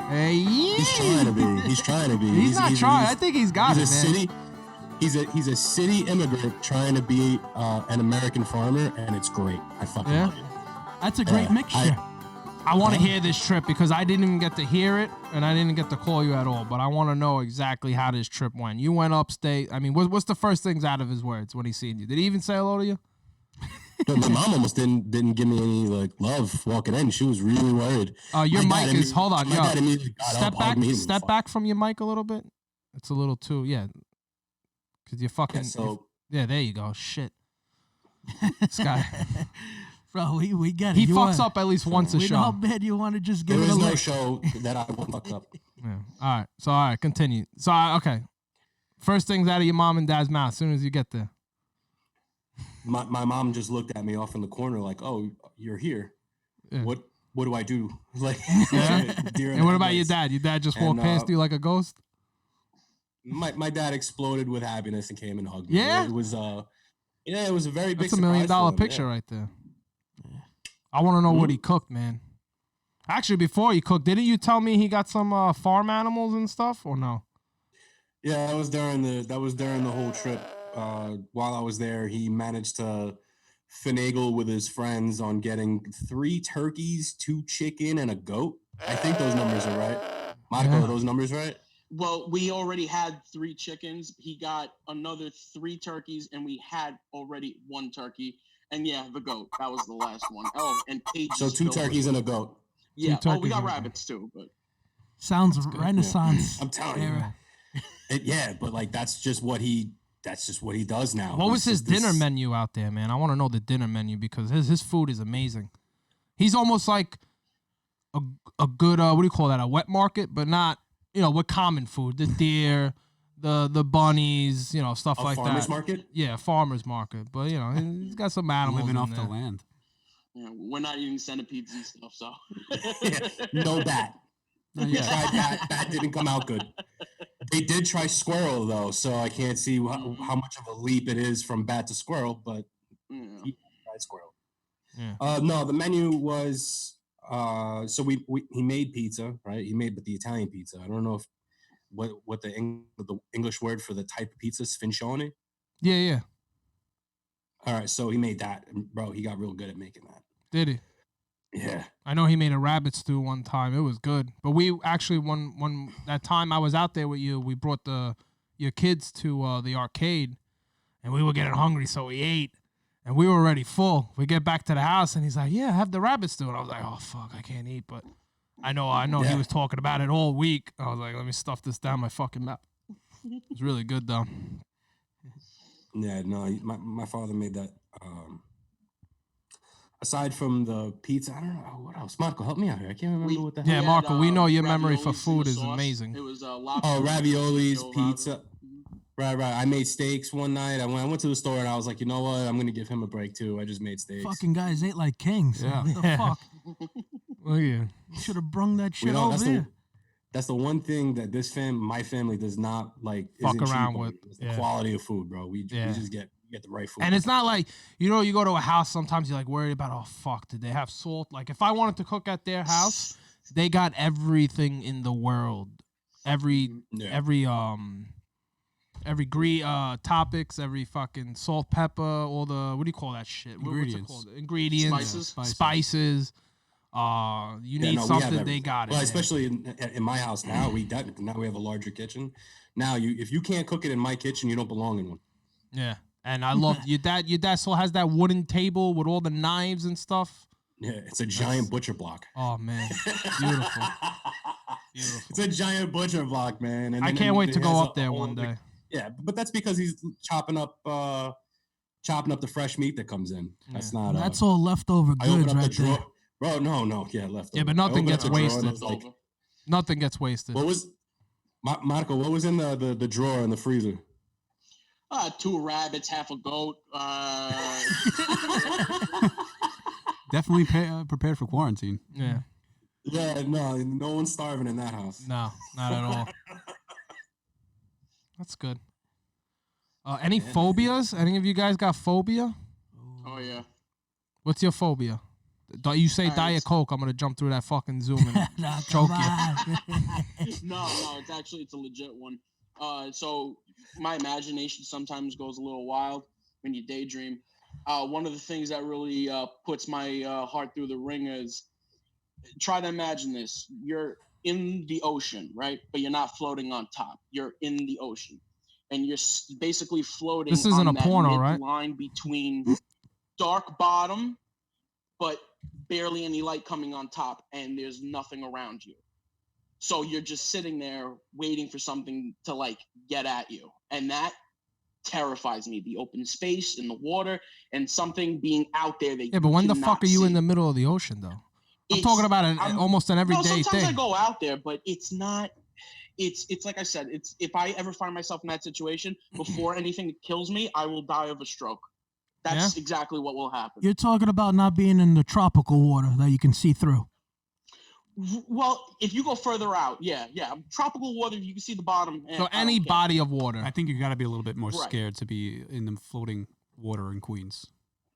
A: Hey,
B: He's trying to be. He's trying to be.
A: He's not trying. I think he's got it,
B: he's a
A: man.
B: city. He's a city immigrant trying to be an American farmer, and it's great. I fucking
A: Yeah?
B: love it.
C: That's a great
B: Yeah,
C: mixture.
A: I want to hear this trip because I didn't even get to hear it, and I didn't get to call you at all. But I want to know exactly how this trip went. You went upstate. I mean, what's the first things out of his words when he seen you? Did he even say hello to you?
B: But my mom almost didn't give me any like love walking in. She was really worried.
A: Your
B: My
A: mic
B: dad
A: is. Hold on,
B: my
A: yo.
B: dad immediately got
A: Step
B: up,
A: back.
B: hugged me, and
A: Step
B: fuck.
A: back from your mic a little bit. It's a little too. Yeah. Because you're fucking.
B: Yeah, so
A: yeah, there you go. Shit. This guy.
C: Bro, we get it.
A: He
C: You
A: fucks
C: want-
A: up at least once a
C: We know how
A: show.
C: bad you want to just give
B: there
C: it a
B: is no
C: lick.
B: show that I won't fuck up.
A: Yeah. All right. So all right, continue. So okay. First things out of your mom and dad's mouth as soon as you get there.
B: My mom just looked at me off in the corner like, "Oh, you're here.
A: Yeah.
B: What do I do?" Like,
A: Yeah.
B: deer in
A: And what
B: the
A: about your
B: headlights.
A: dad? Your dad just
B: And,
A: walked past you like a ghost?
B: My dad exploded with happiness and came and hugged me.
A: Yeah?
B: It was it was a very big
A: That's $1 million
B: surprise for him,
A: picture
B: yeah.
A: right there. I want to know what he cooked, man. Actually, before he cooked, didn't you tell me he got some farm animals and stuff, or no?
B: Yeah, that was during the whole trip. While I was there, he managed to finagle with his friends on getting 3 turkeys, 2 chicken, and a goat. I think those numbers are right. Monica,
A: Yeah.
B: are those numbers right?
E: Well, we already had 3 chickens. He got another 3 turkeys, and we had already 1 turkey. And yeah, the goat. That was the last one. Oh, and Paige's
B: So 2
E: filled with-
B: turkeys and a goat.
E: Yeah. Oh,
A: turkeys
E: we got
A: and a goat.
E: rabbits too, but
C: Sounds Renaissance.
B: I'm telling you.
C: era.
B: Yeah, but like that's just what he does now.
A: What was
B: He's
A: his
B: just this-
A: dinner menu out there, man? I want to know the dinner menu because his food is amazing. He's almost like a good what do you call that? A wet market, but not with common food, the deer, the bunnies, stuff
B: A
A: like
B: farmer's
A: that.
B: market?
A: Yeah, farmer's market, but he's got some animals
D: Living
A: in
D: off
A: there.
D: the land.
E: we're not eating centipedes and stuff. So
B: No bat.
D: Not
B: We
D: yet.
B: tried that. That didn't come out good. They did try squirrel though, so I can't see how much of a leap it is from bat to squirrel, but
E: Yeah.
B: he tried squirrel.
A: Yeah.
B: No, the menu was so he made pizza, right? He made but the Italian pizza. I don't know if what the English word for the type of pizza is, sfincione.
A: Yeah, yeah.
B: All right, so he made that, and bro, he got real good at making that.
A: Did he?
B: Yeah.
A: I know he made a rabbit stew one time. It was good. But we actually when that time I was out there with you, we brought your kids to the arcade, and we were getting hungry, so we ate, and we were already full. We get back to the house, and he's like, "Yeah, have the rabbit stew," and I was like, "Oh fuck, I can't eat." But I know
B: Yeah.
A: he was talking about it all week. I was like, "Let me stuff this down my fucking mouth." It's really good though.
B: Yeah, no, my father made that. Aside from the pizza, I don't know what else. Marco, help me out here. I can't remember what the hell.
A: Yeah,
E: had,
A: Marco, we know your memory for
E: raviolis in
A: food
E: the
A: is
E: sauce.
A: amazing.
E: It was
B: Raviolis, pizza. Right. I made steaks one night. I went to the store and I was like, you know what? I'm gonna give him a break too. I just made steaks.
C: Fucking guys ate like kings.
D: Yeah.
C: What the fuck?
A: Look at you.
C: You should have brung that shit
B: We don't-
C: over here.
B: That's the one thing that my family does not like.
A: Fuck
B: isn't cheap
A: around
B: on.
A: with.
B: It's the
A: Yeah.
B: quality of food, bro. We
A: Yeah.
B: just get the right food.
A: And it's not like, you go to a house, sometimes you're like worried about, oh, fuck, did they have salt? Like, if I wanted to cook at their house, they got everything in the world. Every topics, every fucking salt, pepper, all the, what do you call that shit? What's it
D: Ingredients.
A: called? Ingredients.
E: Spices.
A: Spices. You need
B: we have
A: something, they
B: everything.
A: got it.
B: Well,
A: man.
B: especially in my house now, now we have a larger kitchen. Now if you can't cook it in my kitchen, you don't belong in one.
A: Yeah. And I love, your dad still has that wooden table with all the knives and stuff.
B: Yeah, it's a giant butcher block.
A: Oh, man. Beautiful. Beautiful.
B: It's a giant butcher block, man. And
A: I
B: then
A: can't wait
B: it
A: to go
B: has
A: up there
B: whole
A: one day.
B: Yeah, but that's because he's chopping up the fresh meat that comes in. That's not.
C: That's all leftover
B: I open
C: goods
B: up the
C: right
B: drawer,
C: there.
B: bro. No, yeah, left.
A: Yeah, but nothing gets wasted.
B: Like,
A: Nothing gets wasted.
B: what was Marco? What was in the drawer in the freezer?
E: 2 rabbits, half a goat.
D: Definitely prepared for quarantine.
A: Yeah.
B: Yeah, no one's starving in that house.
A: No, not at all. That's good. Any phobias? Any of you guys got phobia?
E: Oh yeah.
A: What's your phobia? You say
E: All right,
A: Diet
E: so-
A: Coke, I'm gonna jump through that fucking Zoom and
C: Nah,
A: choke
C: come
A: you.
C: on.
E: No, it's a legit one. So my imagination sometimes goes a little wild when you daydream. One of the things that really puts my heart through the ringer is, try to imagine this. You're in the ocean, right? But you're not floating on top. You're in the ocean. And you're basically floating
A: This isn't
E: on
A: a
E: that
A: porno, right?
E: line between dark bottom, but barely any light coming on top, and there's nothing around you. So you're just sitting there waiting for something to like get at you. And that terrifies me. The open space in the water and something being out there that
A: Yeah, but when the
E: cannot
A: fuck are you in
E: see.
A: the middle of the ocean though? I'm
E: It's-
A: talking about almost an
E: No,
A: everyday
E: sometimes I
A: thing.
E: go out there, but it's not. It's like I said. It's if I ever find myself in that situation, before anything kills me, I will die of a stroke. That's exactly what will happen.
C: You're talking about not being in the tropical water that you can see through.
E: Well, if you go further out, yeah. Tropical water, you can see the bottom.
A: So
E: I
A: any
E: don't care.
A: body of water.
D: I think you got to be a little bit more
E: Right.
D: scared to be in the floating water in Queens.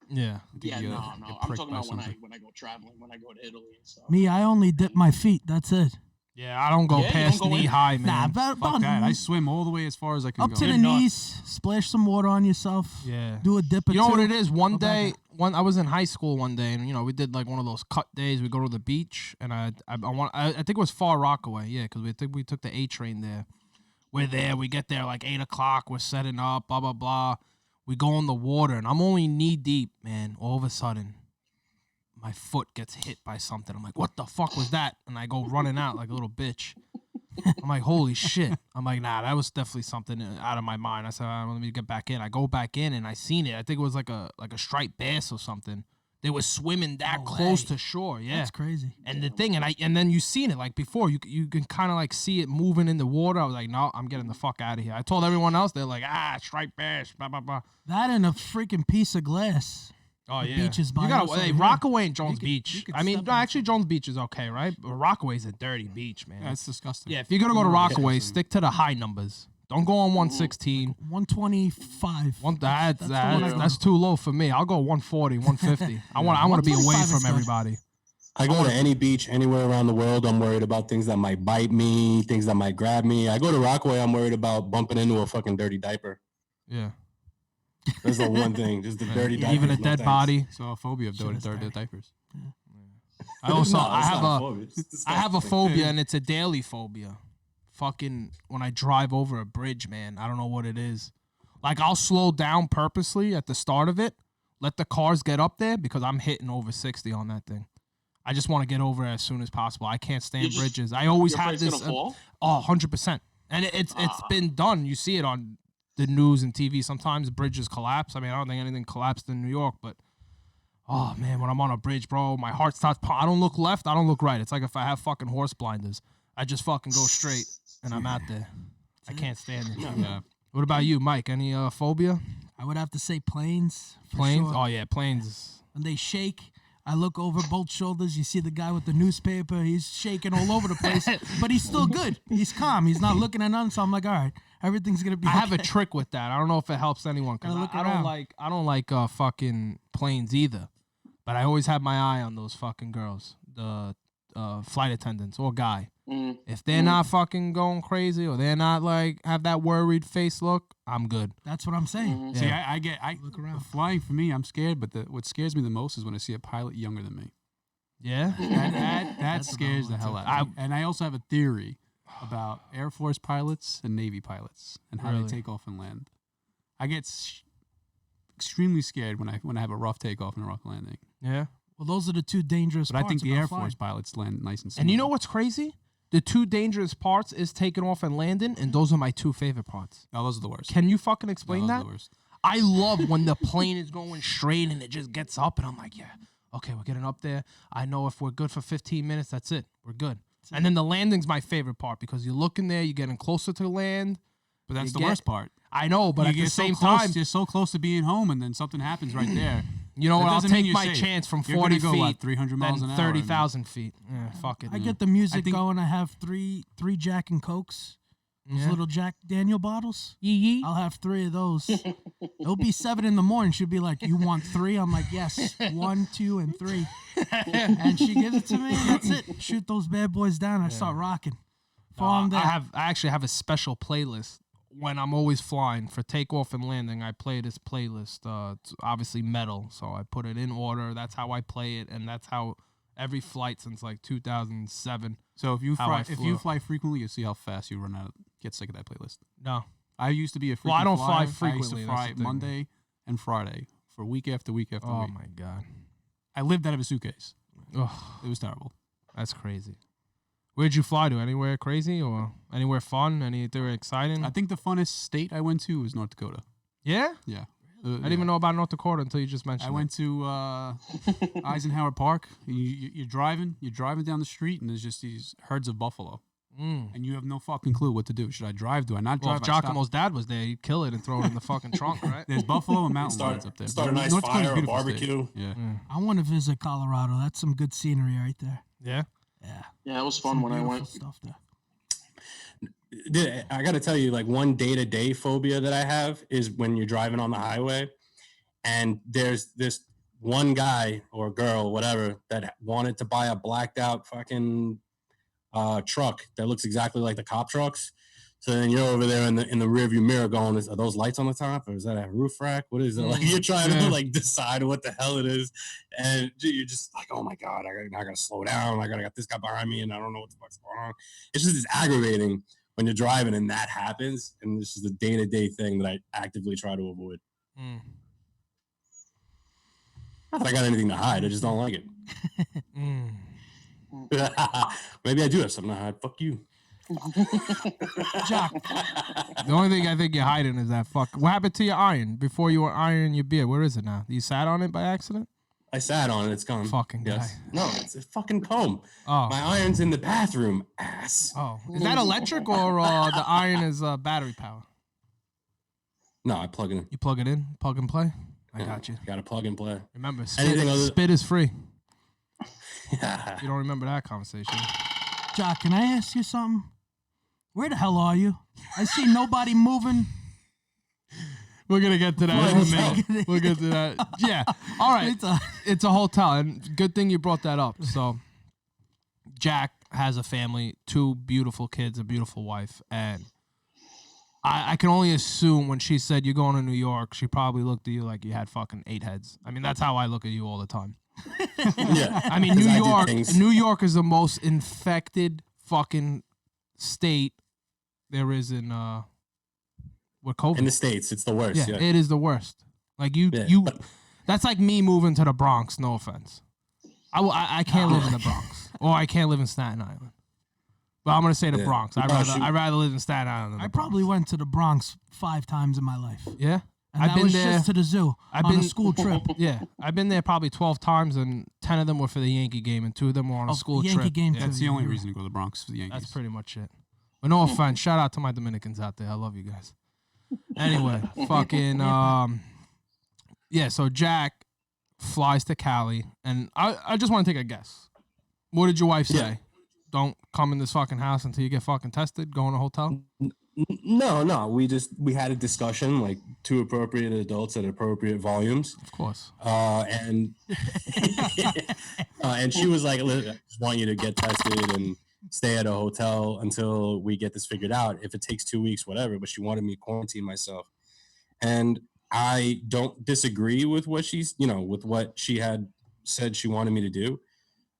A: Yeah.
D: I think
E: Yeah,
D: you,
E: no.
D: get
E: I'm
D: pricked
E: talking
D: by
E: about when
D: something.
E: I go traveling, when I go to Italy and stuff.
C: Me, I only dip my feet. That's it.
A: Yeah, I don't go
E: Yeah, you
A: past
E: don't go in.
A: knee high,
C: Nah,
A: man.
C: about
D: Fuck that. I swim all the way as far as I can
C: up
D: go.
C: to the
A: You're nuts.
C: knees, splash some water on yourself.
A: Yeah.
C: Do a dip or
A: You know
C: two.
A: what it is? One
C: Go back
A: day,
C: up.
A: I was in high school one day, and we did like one of those cut days. We go to the beach, and I think it was Far Rockaway, yeah, because we took the A train there. We're there. We get there like 8:00. We're setting up, blah blah blah. We go in the water, and I'm only knee deep, man. All of a sudden, my foot gets hit by something. I'm like, what the fuck was that? And I go running out like a little bitch. I'm like, holy shit. I'm like, nah, that was definitely something out of my mind. I said, all right, let me get back in. I go back in and I seen it. I think it was like a striped bass or something. They were swimming that
C: No
A: close
C: way.
A: to shore. Yeah.
C: That's crazy.
A: And the thing, and then you seen it like before. You can kind of like see it moving in the water. I was like, no, I'm getting the fuck out of here. I told everyone else, they're like, striped bass, blah blah blah.
C: That and a freaking piece of glass.
A: Oh
C: The
A: yeah,
C: beach is by
A: you gotta
C: us over
A: hey,
C: here.
A: Rockaway and Jones
C: You
A: Beach.
C: could
A: I mean,
C: step
A: no,
C: on
A: actually Jones Beach is okay, right? But Rockaway's a dirty beach, man.
D: Yeah, it's disgusting.
A: Yeah, if you're gonna go to
D: Yeah.
A: Rockaway, stick to the high numbers. Don't go on 116.
C: 125.
A: That's too low for me. I'll go 140, 150. I want to be away
C: 125 is
A: from
C: good.
A: everybody.
B: I go to any beach anywhere around the world. I'm worried about things that might bite me, things that might grab me. I go to Rockaway. I'm worried about bumping into a fucking dirty diaper.
A: Yeah.
B: That's the one thing. Just the dirty diaper.
A: Even a dead body.
D: So a phobia of dirty diapers.
A: I also
B: No,
A: I
B: it's
A: have
B: not
A: a
B: phobia. It's just
A: I have a
B: disgusting.
A: phobia, and it's a daily phobia. Fucking when I drive over a bridge, man, I don't know what it is. Like, I'll slow down purposely at the start of it, let the cars get up there, because I'm hitting over 60 on that thing. I just want to get over it as soon as possible. I can't stand bridges. I always
E: You're
A: have
E: afraid it's
A: this.
E: gonna fall?
A: 100%. And it's been done. You see it on the news and TV. Sometimes bridges collapse. I mean, I don't think anything collapsed in New York, but oh man, when I'm on a bridge, bro, my heart starts. I don't look left. I don't look right. It's like if I have fucking horse blinders. I just fucking go straight, and I'm out there. I can't stand it.
D: Yeah.
A: What about you, Mike? Any phobia?
C: I would have to say planes. for
A: Planes?
C: sure.
A: Oh yeah, planes.
C: When they shake, I look over both shoulders. You see the guy with the newspaper. He's shaking all over the place, but he's still good. He's calm. He's not looking at none. So I'm like, all right, everything's gonna be.
A: I
C: okay.
A: have a trick with that. I don't know if it helps anyone, because
C: Gotta look
A: I don't
C: around.
A: like fucking planes either. But I always have my eye on those fucking girls, the flight attendants or guy.
E: Mm.
A: If they're not fucking going crazy, or they're not like have that worried face look, I'm good.
C: That's what I'm saying.
E: Mhm.
D: See,
A: Yeah.
D: I
C: Look around.
D: flying for me, I'm scared. But what scares me the most is when I see a pilot younger than me.
A: Yeah.
D: That
C: That's a
D: scares the
C: bad
D: hell
C: one,
D: out of me. And I also have a theory about Air Force pilots and Navy pilots and how
A: Really?
D: they take off and land. I get extremely scared when I have a rough takeoff and a rough landing.
A: Yeah.
C: Well, those are the two dangerous
D: But I
C: parts
D: think the
C: about
D: Air
C: flying.
D: Force pilots land nice and smooth.
A: And you know what's crazy? The two dangerous parts is taking off and landing, and those are my two favorite parts.
D: No, those are the worst.
A: Can you fucking
D: No,
A: explain
D: those are
A: that?
D: the worst.
A: I love when the plane is going straight and it just gets up, and I'm like, yeah, okay, we're getting up there. I know if we're good for 15 minutes, that's it. We're good. And then the landing's my favorite part, because you're looking there, you're getting closer to land.
D: But that's
A: You
D: the
A: get-
D: worst part.
A: I know, but
D: You
A: at the
D: get so
A: same
D: close,
A: time,
D: you're so close to being home, and then something happens right there.
A: you know
D: That
A: what? I'll
D: doesn't mean
A: take
D: you're
A: my
D: safe.
A: chance from
D: You're
A: 40
D: gonna go,
A: feet,
D: 300 miles
A: than
D: an hour.
A: 30,000 feet. Yeah, fuck it.
C: I get the music
D: I think-
C: going. I have three Jack and Cokes. Those
A: Yeah.
C: little Jack Daniel bottles.
A: Yee yee.
C: I'll have 3 of those. It'll be 7 in the morning. She'll be like, "You want 3?" I'm like, "Yes, 1, 2, and 3." And she gives it to me. That's it. Shoot those bad boys down. I start rocking. Fall there.
A: I actually have a special playlist when I'm always flying for takeoff and landing. I play this playlist. It's obviously metal, so I put it in order. That's how I play it, and that's how every flight since like 2007.
D: So if you
A: How I
D: fly,
A: flew.
D: frequently, you see how fast you run out. Get sick of that playlist.
A: No,
D: I used to be a frequent
A: Well, I don't fly
D: flyer. I used
A: frequently,
D: to
A: that's
D: fly
A: the thing.
D: Monday and Friday for week after week after
A: oh
D: week.
A: my god,
D: I lived out of a suitcase.
A: Ugh,
D: It was terrible.
A: that's crazy. Where'd you fly to? Anywhere crazy or anywhere fun? Anything exciting?
D: I think the funnest state I went to was North Dakota.
A: Yeah,
D: Yeah.
A: I didn't even know about North Dakota until you just mentioned.
D: I went to Eisenhower Park. You're driving down the street, and there's just these herds of buffalo, and you have no fucking clue what to do. Should I drive? Do I not
A: Well,
D: drive?
A: if
D: I stop.
A: Giacomo's dad was there, he'd kill it and throw it in the fucking trunk, right?
D: There's buffalo and mountain lions up there.
B: Start a
D: But
B: nice
D: North Dakota's
B: fire, a
D: beautiful state.
B: barbecue.
D: Yeah.
C: I want to visit Colorado. That's some good scenery right there.
A: Yeah.
C: Yeah.
E: Yeah, it was
C: Some
E: fun when I
C: beautiful
E: went.
C: stuff there.
B: I got to tell you, like, one day-to-day phobia that I have is when you're driving on the highway and there's this one guy or girl, whatever, that wanted to buy a blacked out fucking truck that looks exactly like the cop trucks. So then you're over there in the rearview mirror going, are those lights on the top, or is that a roof rack? What is it? Like, you're trying to like decide what the hell it is, and you're just like, oh my god, I gotta slow down. I got this guy behind me, and I don't know what the fuck's going on. It's aggravating when you're driving and that happens, and this is the day-to-day thing that I actively try to avoid.
A: Mm.
B: Not that I got anything to hide, I just don't like it.
A: Mm.
B: Maybe I do have something to hide. Fuck you.
C: Jock,
A: The only thing I think you're hiding is that fuck. What happened to your iron before you were ironing your beard? Where is it now? You sat on it by accident?
B: I sat on it. It's gone.
A: Fucking guy.
B: No, it's a fucking comb.
A: Oh.
B: My iron's in the bathroom, ass.
A: Oh. Is that electric or the iron is battery power?
B: No, I plug it in.
A: You plug it in, plug and play? I got you.
B: Got to plug and play.
A: Remember,
B: Anything other-
A: spit is free. You don't remember that conversation.
C: Jock, can I ask you something? Where the hell are you? I see nobody moving.
A: We're gonna get to that in a minute. We'll get to that. Yeah. All right. It's a hotel, and good thing you brought that up. So, Jack has a family, 2 beautiful kids, a beautiful wife, and I can only assume when she said you're going to New York, she probably looked at you like you had fucking 8 heads. I mean, that's how I look at you all the time.
B: Yeah.
A: I mean, New York is the most infected fucking state there is in with COVID.
B: In the States, it's the worst. Yeah.
A: It is the worst. Like
B: but-
A: that's like me moving to the Bronx. No offense. I can't live in the Bronx, or I can't live in Staten Island. But I'm gonna say the Bronx. I'd rather live in Staten Island. Than
C: I
A: the
C: probably
A: Bronx.
C: went to the Bronx 5 times in my life.
A: Yeah,
C: And
A: I've
C: that
A: been
C: was
A: there.
C: just to the zoo on a school trip.
A: Yeah, I've been there probably 12 times, and 10 of them were for the Yankee game, and 2 of them were on a school
C: Yankee
A: trip.
C: game
A: Yeah,
C: too.
D: That's the only reason to go to the Bronx for the Yankees.
A: that's pretty much it. But no offense, shout out to my Dominicans out there. I love you guys. Anyway, fucking yeah. So Jack flies to Cali, and I just want to take a guess. What did your wife say?
B: Yeah.
A: Don't come in this fucking house until you get fucking tested. Go in a hotel.
B: No. We had a discussion, like 2 appropriate adults at appropriate volumes.
A: Of course.
B: And and she was like, "Listen, I just want you to get tested and stay at a hotel until we get this figured out. If it takes 2 weeks, whatever." But she wanted me to quarantine myself, and I don't disagree with what with what she had said she wanted me to do.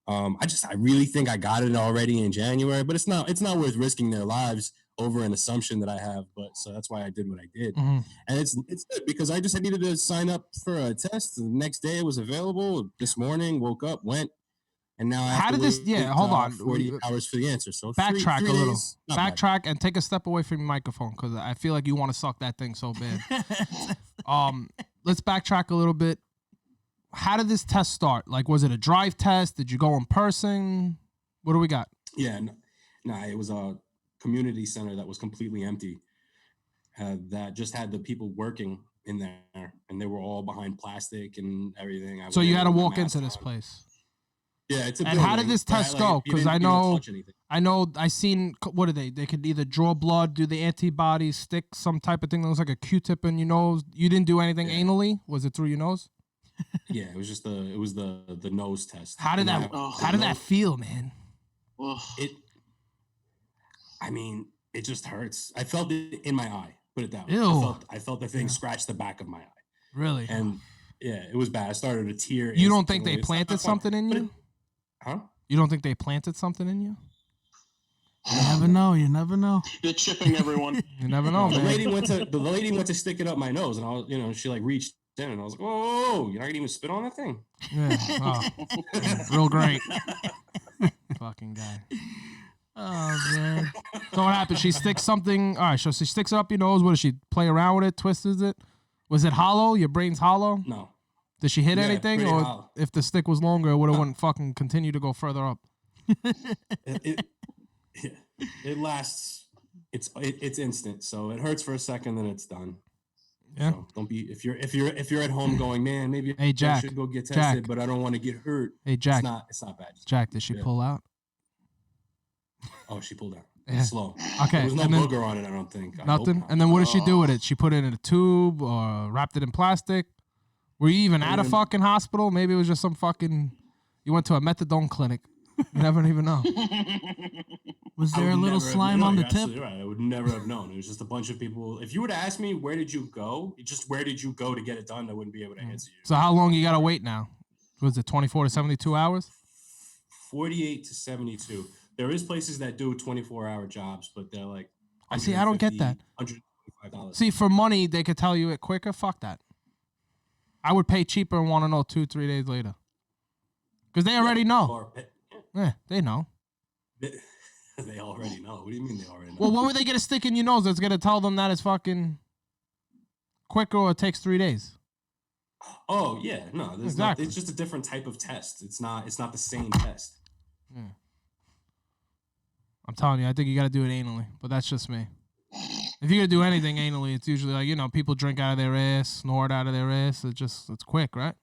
B: I really think I got it already in January, but it's not worth risking their lives over an assumption that I have. But so that's why I did what I did.
A: Mm-hmm.
B: And it's good because I just needed to sign up for a test. The next day it was available. This morning, woke up, went, and now I have
A: How
B: to
A: did this?
B: wait,
A: Yeah, hold on.
B: 40 hours for the answer. So
A: Backtrack
B: three
A: a little.
B: days, not bad.
A: Backtrack and take a step away from your microphone because I feel like you want to suck that thing so bad. Let's backtrack a little bit. How did this test start? Like, was it a drive test? Did you go in person? What do we got?
B: Yeah, no, it was a community center that was completely empty. That just had the people working in there, and they were all behind plastic and everything.
A: So you had to walk into this place.
B: Yeah, it's a
A: And how
B: building,
A: did this
B: but,
A: test
B: like,
A: go?
B: you
A: Because
B: didn't-
A: I
B: you don't
A: know,
B: touch anything.
A: I seen, what are they? They could either draw blood, do the antibodies, stick some type of thing that looks like a Q-tip in your nose. You didn't do anything anally? Was it through your nose?
B: Yeah, it was just the nose test.
A: How did
B: And
A: that feel, man?
B: It just hurts. I felt it in my eye. Put it that way.
A: Ew.
B: I felt the thing scratch the back of my eye,
A: Really?
B: and yeah, it was bad. I started to tear.
A: You don't think
B: instantly.
A: they
B: It's not
A: planted
B: fun.
A: something in
B: But
A: you?
B: Huh?
A: You don't think they planted something in you?
C: You never know. You never know.
E: They're chipping everyone.
A: You never know,
B: The
A: man.
B: lady went to stick it up my nose, and I was, she like reached in, and I was like, "Whoa, you're not gonna even spit on that thing."
A: Yeah. Oh, real great. Fucking guy.
C: Oh man.
A: So what happened? She sticks something. All right, so she sticks it up your nose. What does she play around with it? Twists it? Was it hollow? Your brain's hollow?
B: No,
A: Did she hit
B: Yeah,
A: anything?
B: pretty
A: Or
B: hollow.
A: if the stick was longer, it would have wouldn't fucking continue to go further up.
B: it lasts. It's instant, so it hurts for a second, then it's done.
A: Yeah.
B: So don't be if you're at home going, man, maybe
A: Hey, Jack,
B: I should go get tested,
A: Jack.
B: but I don't want to get hurt.
A: Hey, Jack.
B: It's not bad.
A: Jack, did she
B: Yeah.
A: pull out?
B: Oh, she pulled out.
A: Yeah.
B: Slow.
A: Okay,
B: There was no
A: and then-
B: booger on it, I don't think. I hope
A: Nothing.
B: not.
A: And then what did she do with it? She put it in a tube or wrapped it in plastic? Were you even at a fucking hospital? Maybe it was just some fucking. You went to a methadone clinic. You never even know.
C: Was
B: I
C: there a
B: would
C: little
B: never have-
C: slime
B: no,
C: on the
B: you're
C: tip?
B: absolutely right. I would never have known. It was just a bunch of people. If you would have asked me where did you go, where did you go to get it done, I wouldn't be able to answer you.
A: So how long you gotta wait now? Was it 24 to 72 hours?
B: 48 to 72. There is places that do 24-hour jobs, but they're like.
A: I see, I don't get that.
B: $125.
A: See, for money, they could tell you it quicker. Fuck that. I would pay cheaper and want to know 2-3 days later. Because they already know.
B: Or-
A: Yeah, they know.
B: They already know. What do you mean they already know?
A: Well, when would they get a stick in your nose that's going to tell them that it's fucking quicker or it takes 3 days?
B: Oh yeah, no.
A: Exactly.
B: It's just a different type of test. It's not the same test.
A: I'm telling you, I think you got to do it anally, but that's just me. If you're going to do anything anally, it's usually like, people drink out of their ass, snort out of their ass. It's quick, right?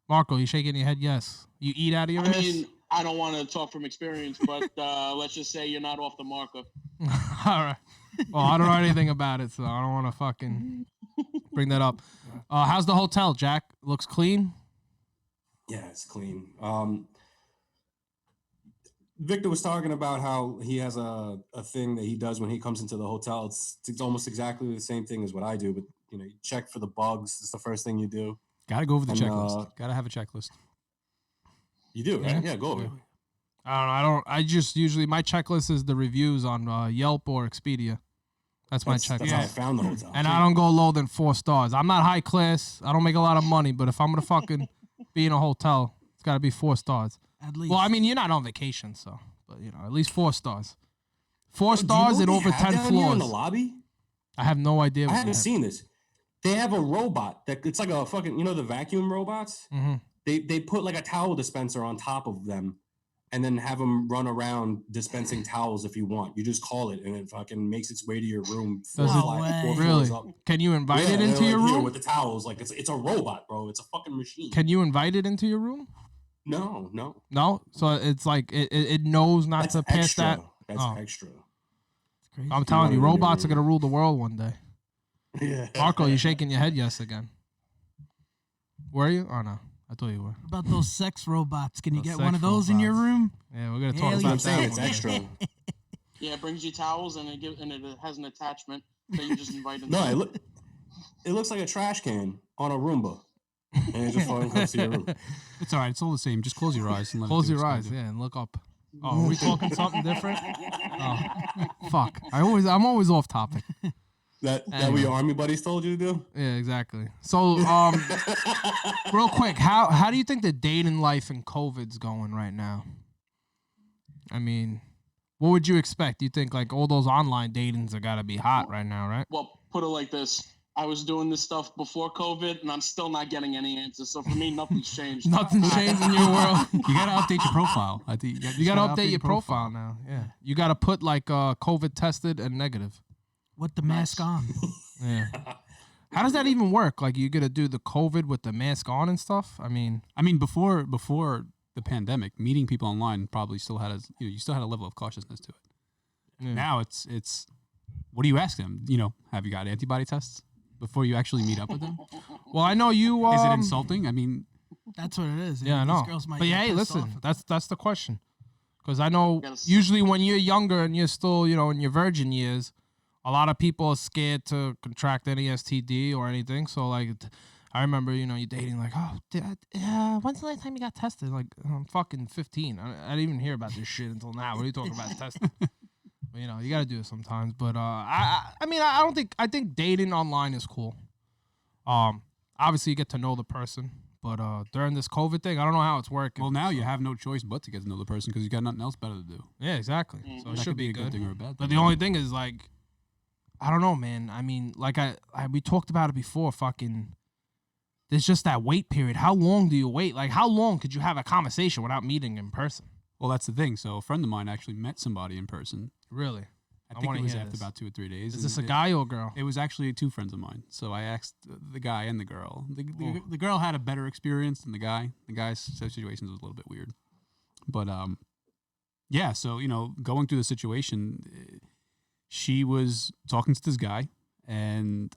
A: Marco, you shaking your head? Yes. You eat out of your ass?
E: I mean, I don't want to talk from experience, but let's just say you're not off the marker.
A: All right. Well, I don't know anything about it, so I don't want to fucking bring that up. How's the hotel, Jack? Looks clean?
B: Yeah, it's clean. Victor was talking about how he has a thing that he does when he comes into the hotel. It's almost exactly the same thing as what I do, but you check for the bugs. It's the first thing you do.
D: Gotta go over the checklist. Gotta have a checklist.
B: You do, right? Yeah, go over it.
A: I just usually, my checklist is the reviews on Yelp or Expedia. That's my checklist.
B: That's how I found the hotel.
A: And I don't go lower than 4 stars. I'm not high class. I don't make a lot of money, but if I'm going to fucking be in a hotel, it's got to be 4 stars.
C: At least.
A: Well, I mean, you're not on vacation, so, but at least 4 stars. 4 stars and over 10 floors.
B: In the lobby?
A: I have no idea.
B: I haven't seen this. They have a robot that it's like a fucking, the vacuum robots?
A: Mm-hmm.
B: They put like a towel dispenser on top of them and then have them run around dispensing towels if you want. You just call it and it fucking makes its way to your room.
A: Really? Can you invite it into your room?
B: With the towels, like it's a robot, bro. It's a fucking machine.
A: Can you invite it into your room?
B: No.
A: No? So it's like it knows not to pass
B: extra.
A: that?
B: That's extra.
C: Crazy.
A: I'm telling you, robots are going to rule the world one day.
B: Yeah.
A: Marco, you shaking your head yes again. Were you? Oh, no. I thought you were.
C: About those sex robots. Can you
A: Those
C: get
A: sex
C: one of those in your
A: robots.
C: room?
A: Yeah, we're going to talk
C: Hell
A: about
C: yeah.
B: I'm saying
A: that
B: it's
A: one day.
B: extra.
E: Yeah, it brings you towels and it has an attachment that you just invite in.
B: No, it looks like a trash can on a Roomba. And it just fucking comes to your room.
D: It's all right. It's all the same. Just close your eyes and let
A: Close
D: it do
A: your
D: what
A: eyes,
D: it's
A: yeah, and look up. Oh, are we talking something different? Oh, fuck. I'm always off topic.
B: That what your army buddies told you to do?
A: Yeah, exactly. So, real quick, how do you think the dating life in COVID's going right now? I mean, what would you expect? You think like all those online datings are gotta be hot right now, right?
E: Well, put it like this. I was doing this stuff before COVID, and I'm still not getting any answers. So for me, nothing's changed.
A: Nothing's changed in your world.
D: You gotta update your profile. I think
A: You gotta update your profile now. Yeah, you gotta put like COVID tested and negative.
C: With the mask on.
A: Yeah. How does that even work? Like, you gotta do the COVID with the mask on and stuff? I mean,
D: before the pandemic, meeting people online probably still had you still had a level of cautiousness to it.
A: yeah.
D: Now it's what do you ask them? Have you got antibody tests before you actually meet up with them?
A: Well, I know you.
D: Is it insulting? I mean,
C: That's what it is.
A: Yeah, I
C: These
A: know.
C: girls might
A: But
C: get
A: yeah, hey,
C: pissed
A: listen,
C: off.
A: that's the question. Because I know
E: Yes.
A: usually when you're younger and you're still, in your virgin years, a lot of people are scared to contract any STD or anything. So like, I remember, you're dating like, oh, when's the last time you got tested? Like, I'm fucking 15. I didn't even hear about this shit until now. What are you talking about testing? But, you got to do it sometimes. But I think dating online is cool. Obviously you get to know the person. But during this COVID thing, I don't know how it's working.
D: well, now you have no choice but to get to know the person because you got nothing else better to do.
A: Yeah, exactly. So it
D: That
A: should
D: could
A: be
D: a good thing or a bad thing.
A: But the only thing is, like, I don't know, man. I mean, like we talked about it before. Fucking, there's just that wait period. How long do you wait? Like, how long could you have a conversation without meeting in person?
D: Well, that's the thing. So a friend of mine actually met somebody in person.
A: Really?
D: I think
A: wanna
D: it was
A: hear
D: after
A: this.
D: about 2 or 3 days.
A: Is
D: and
A: this a guy or a girl?
D: It was actually 2 friends of mine. So I asked the guy and the girl. The girl had a better experience than the guy. The guy's situation was a little bit weird. But yeah, so going through the situation, she was talking to this guy, and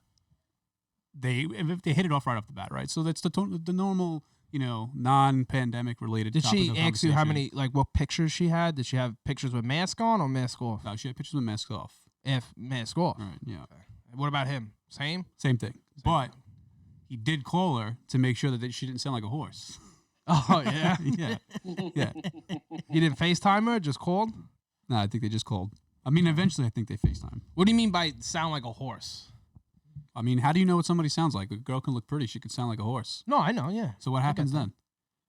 D: they hit it off right off the bat, right? So that's the normal, non-pandemic related.
A: Did
D: topic
A: she
D: of
A: ask you how
D: conversation.
A: many, like, what pictures she had? Did she have pictures with mask on or mask off?
D: No, she had pictures with mask off.
A: If mask off.
D: Right, yeah.
A: What about him? Same?
D: Same thing. But he did call her to make sure that she didn't sound like a horse.
A: Oh, yeah?
D: Yeah. Yeah.
A: He didn't FaceTime her? Just called?
D: No, I think they just called. I mean, eventually I think they FaceTime.
A: What do you mean by sound like a horse?
D: I mean, how do you know what somebody sounds like? A girl can look pretty. She could sound like a horse.
A: No, I know, yeah.
D: So what happens then?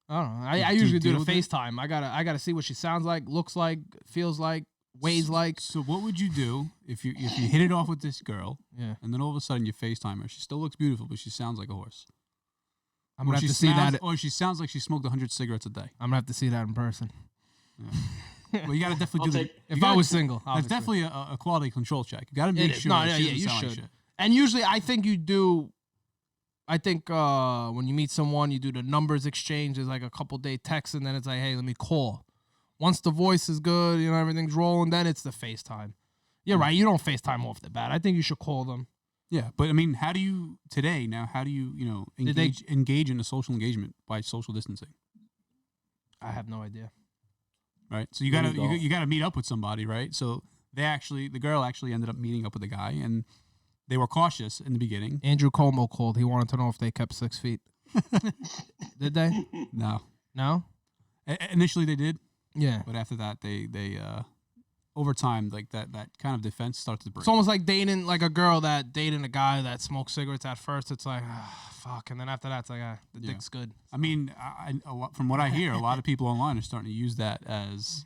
A: I don't know. I
D: Do you
A: usually do
D: deal
A: the
D: with it?
A: FaceTime. I gotta see what she sounds like, looks like, feels like, weighs like.
D: So what would you do if you hit it off with this girl,
A: Yeah.
D: and then all of a sudden you FaceTime her? She still looks beautiful, but she sounds like a horse.
A: I'm gonna have to see that.
D: Or she sounds like she smoked 100 cigarettes a day.
A: I'm gonna have to see that in person.
D: Well, you got to definitely do that.
A: If I was single,
D: That's
A: obviously.
D: definitely a quality control check. You got to make
A: is.
D: sure.
A: No,
D: that
A: yeah,
D: she
A: yeah,
D: doesn't
A: you
D: sound like
A: should.
D: shit.
A: And usually, I think you do. I think when you meet someone, you do the numbers exchange. There's like a couple day text, and then it's like, hey, let me call. Once the voice is good, everything's rolling, then it's the FaceTime. Yeah, right. You don't FaceTime off the bat. I think you should call them.
D: Yeah, but I mean, how do you engage in a social engagement by social distancing?
A: I have no idea.
D: Right. So you gotta meet up with somebody, right? So the girl actually ended up meeting up with the guy, and they were cautious in the beginning.
A: Andrew Cuomo called. He wanted to know if they kept 6 feet. Did they?
D: No.
A: No?
D: Initially they did.
A: Yeah.
D: But after that, they over time, like that kind of defense starts to break.
A: It's almost like dating like a girl that dating a guy that smokes cigarettes at first. It's like, fuck. And then after that, it's like, the dick's good.
D: I mean, from what I hear, a lot of people online are starting to use that as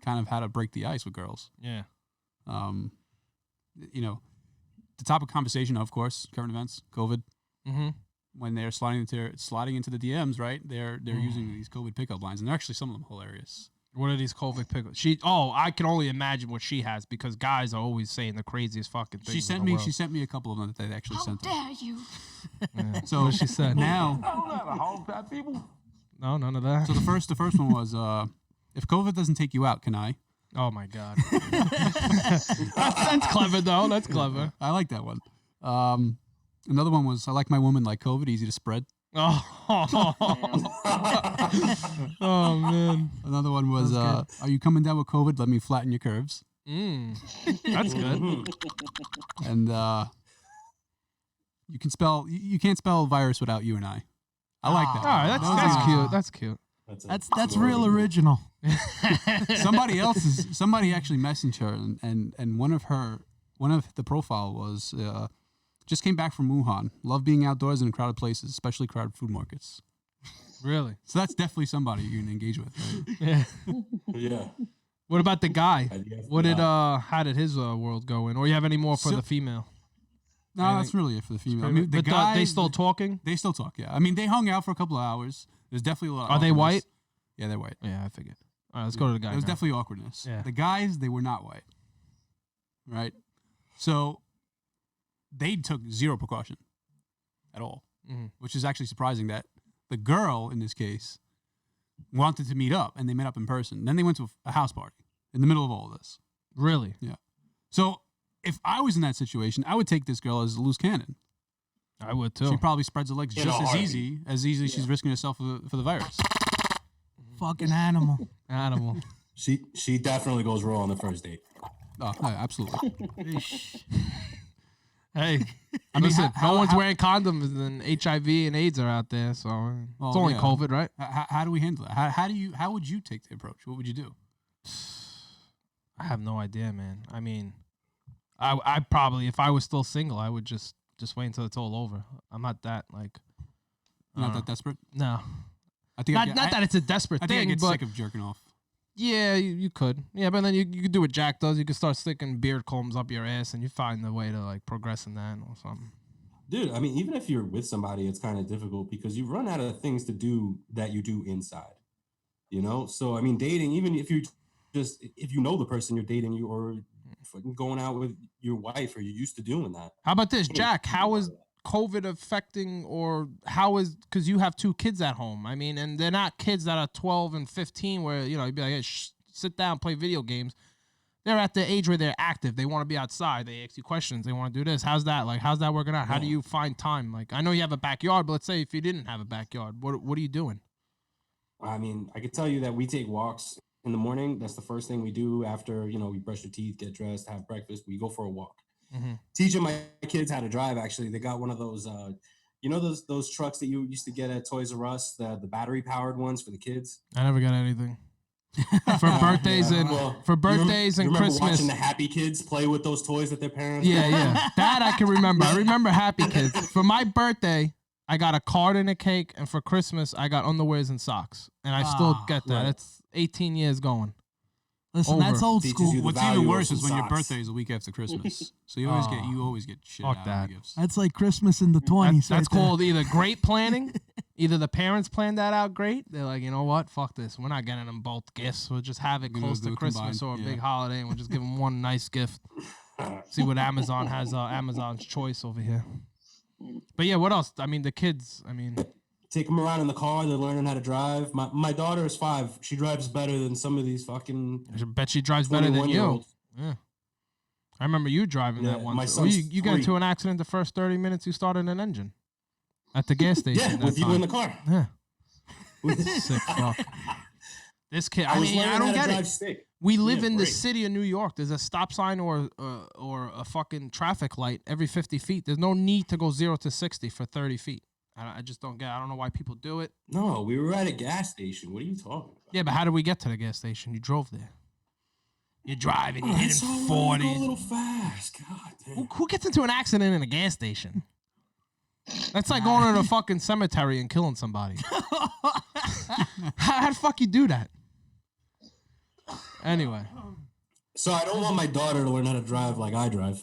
D: kind of how to break the ice with girls.
A: Yeah.
D: The topic of conversation, of course, current events, COVID.
A: Mm-hmm.
D: When they're sliding into the DMs, right? They're using these COVID pickup lines, and they're actually some of them hilarious.
A: What are these COVID pickups? I can only imagine what she has because guys are always saying the craziest fucking things.
D: She sent me a couple of them that they actually sent.
F: How dare you?
A: Yeah. So what she said
D: now.
G: I don't have a hog pet people.
A: No, none of that.
D: So the first one was, if COVID doesn't take you out, can I?
A: Oh my god. That's clever though. That's clever.
D: I like that one. Another one was, I like my woman like COVID, easy to spread.
A: Oh, oh man.
D: Another one was, are you coming down with COVID? Let me flatten your curves.
A: That's good.
D: And you can't spell virus without you and I. I like that.
A: All right, that's cute. That's cute.
C: That's real original.
D: Somebody actually messaged her, and one of the profile was just came back from Wuhan. Love being outdoors and in crowded places, especially crowded food markets.
A: Really?
D: So that's definitely somebody you can engage with. Right?
A: Yeah.
B: Yeah.
A: What about the guy? How did his world go in? Or you have any more for the female?
D: No, that's really it for the female. I mean, the
A: but
D: guy,
A: they still talking?
D: They still talk. Yeah. I mean, they hung out for a couple of hours. There's definitely a lot.
A: Are they white?
D: Yeah, they're white.
A: Yeah, I figured. All right, let's go to the guy.
D: There was
A: now.
D: definitely awkwardness.
A: Yeah.
D: The guys, they were not white. Right? So they took zero precaution at all, which is actually surprising that the girl, in this case, wanted to meet up, and they met up in person. Then they went to a house party in the middle of all of this.
A: Really?
D: Yeah. So if I was in that situation, I would take this girl as a loose cannon.
A: I would too.
D: She probably spreads her legs just as easy she's risking herself for the virus.
C: Fucking animal.
A: Animal.
B: She definitely goes raw on the first date.
D: Oh, yeah, absolutely.
A: Hey,
D: I mean,
A: listen, no one's wearing condoms and HIV and AIDS are out there, so it's only COVID, right?
D: How do we handle that? How would you take the approach? What would you do?
A: I have no idea, man. I mean, I probably, if I was still single, I would just wait until it's all over. I'm not that
D: Not that desperate?
A: No.
D: I think
A: Not that it's a desperate
D: I
A: thing,
D: think I get
A: but
D: sick of jerking off.
A: yeah, you could. Yeah, but then you could do what Jack does. You could start sticking beard combs up your ass, and you find a way to like progress in that or something.
B: Dude, I mean, even if you're with somebody, it's kind of difficult because you run out of things to do that you do inside. You know? So, I mean, dating, even if you know the person you're dating, you or fucking going out with your wife, or you're used to doing that.
A: How about this, Jack? How is COVID affecting, or because you have 2 kids at home? I mean, and they're not kids that are 12 and 15 where, you'd be like, hey, sit down, play video games. They're at the age where they're active. They want to be outside. They ask you questions. They want to do this. How's that working out? How do you find time? Like, I know you have a backyard, but let's say if you didn't have a backyard, what are you doing?
B: I mean, I could tell you that we take walks in the morning. That's the first thing we do after, we brush your teeth, get dressed, have breakfast. We go for a walk. Teaching my kids how to drive. Actually, they got one of those, those trucks that you used to get at Toys R Us, the battery powered ones for the kids.
A: I never got anything for birthdays and Christmas.
B: Watching the Happy Kids play with those toys that their parents.
A: Yeah, that I can remember. I remember Happy Kids. For my birthday, I got a card and a cake, and for Christmas, I got underwears and socks, and I still get that.
B: Right.
A: It's 18 years going.
C: Listen, that's old school.
D: What's even worse is when your birthday is a week after Christmas. So you always get shit
A: Fuck
D: out
A: that.
D: of the gifts.
C: That's like Christmas in the 20s.
A: That's called either great planning. Either the parents planned that out great. They're like, you know what? Fuck this. We're not getting them both gifts. We'll just have it close to Christmas or a big holiday, and we'll just give them one nice gift. See what Amazon has. Amazon's choice over here. But yeah, what else? I mean, the kids. I mean,
B: take them around in the car. They're learning how to drive. My daughter is 5. She drives better than some of these fucking.
A: I bet she drives better than you. Yeah. I remember you driving that
B: my
A: once. Oh,
B: son's
A: you got
B: 3.
A: into an accident the first 30 minutes you started an engine at the gas station.
B: Yeah,
A: that
B: with you
A: time.
B: in the car.
A: Yeah. Sick fuck. This kid, I
B: was
A: mean,
B: learning
A: I
B: how
A: don't
B: to
A: get
B: drive
A: it.
B: stick.
A: We live in the
B: break.
A: city of New York. There's a stop sign or a fucking traffic light every 50 feet. There's no need to go 0 to 60 for 30 feet. I just don't get it. I don't know why people do it.
B: No, we were at a gas station. What are you talking about?
A: Yeah, but how did we get to the gas station? You drove there. You're driving. You're hitting
B: Go
A: 40.
B: a little fast. God damn.
A: Who gets into an accident in a gas station? That's like going to the fucking cemetery and killing somebody. How the fuck you do that? Anyway.
B: So I don't want my daughter to learn how to drive like I drive.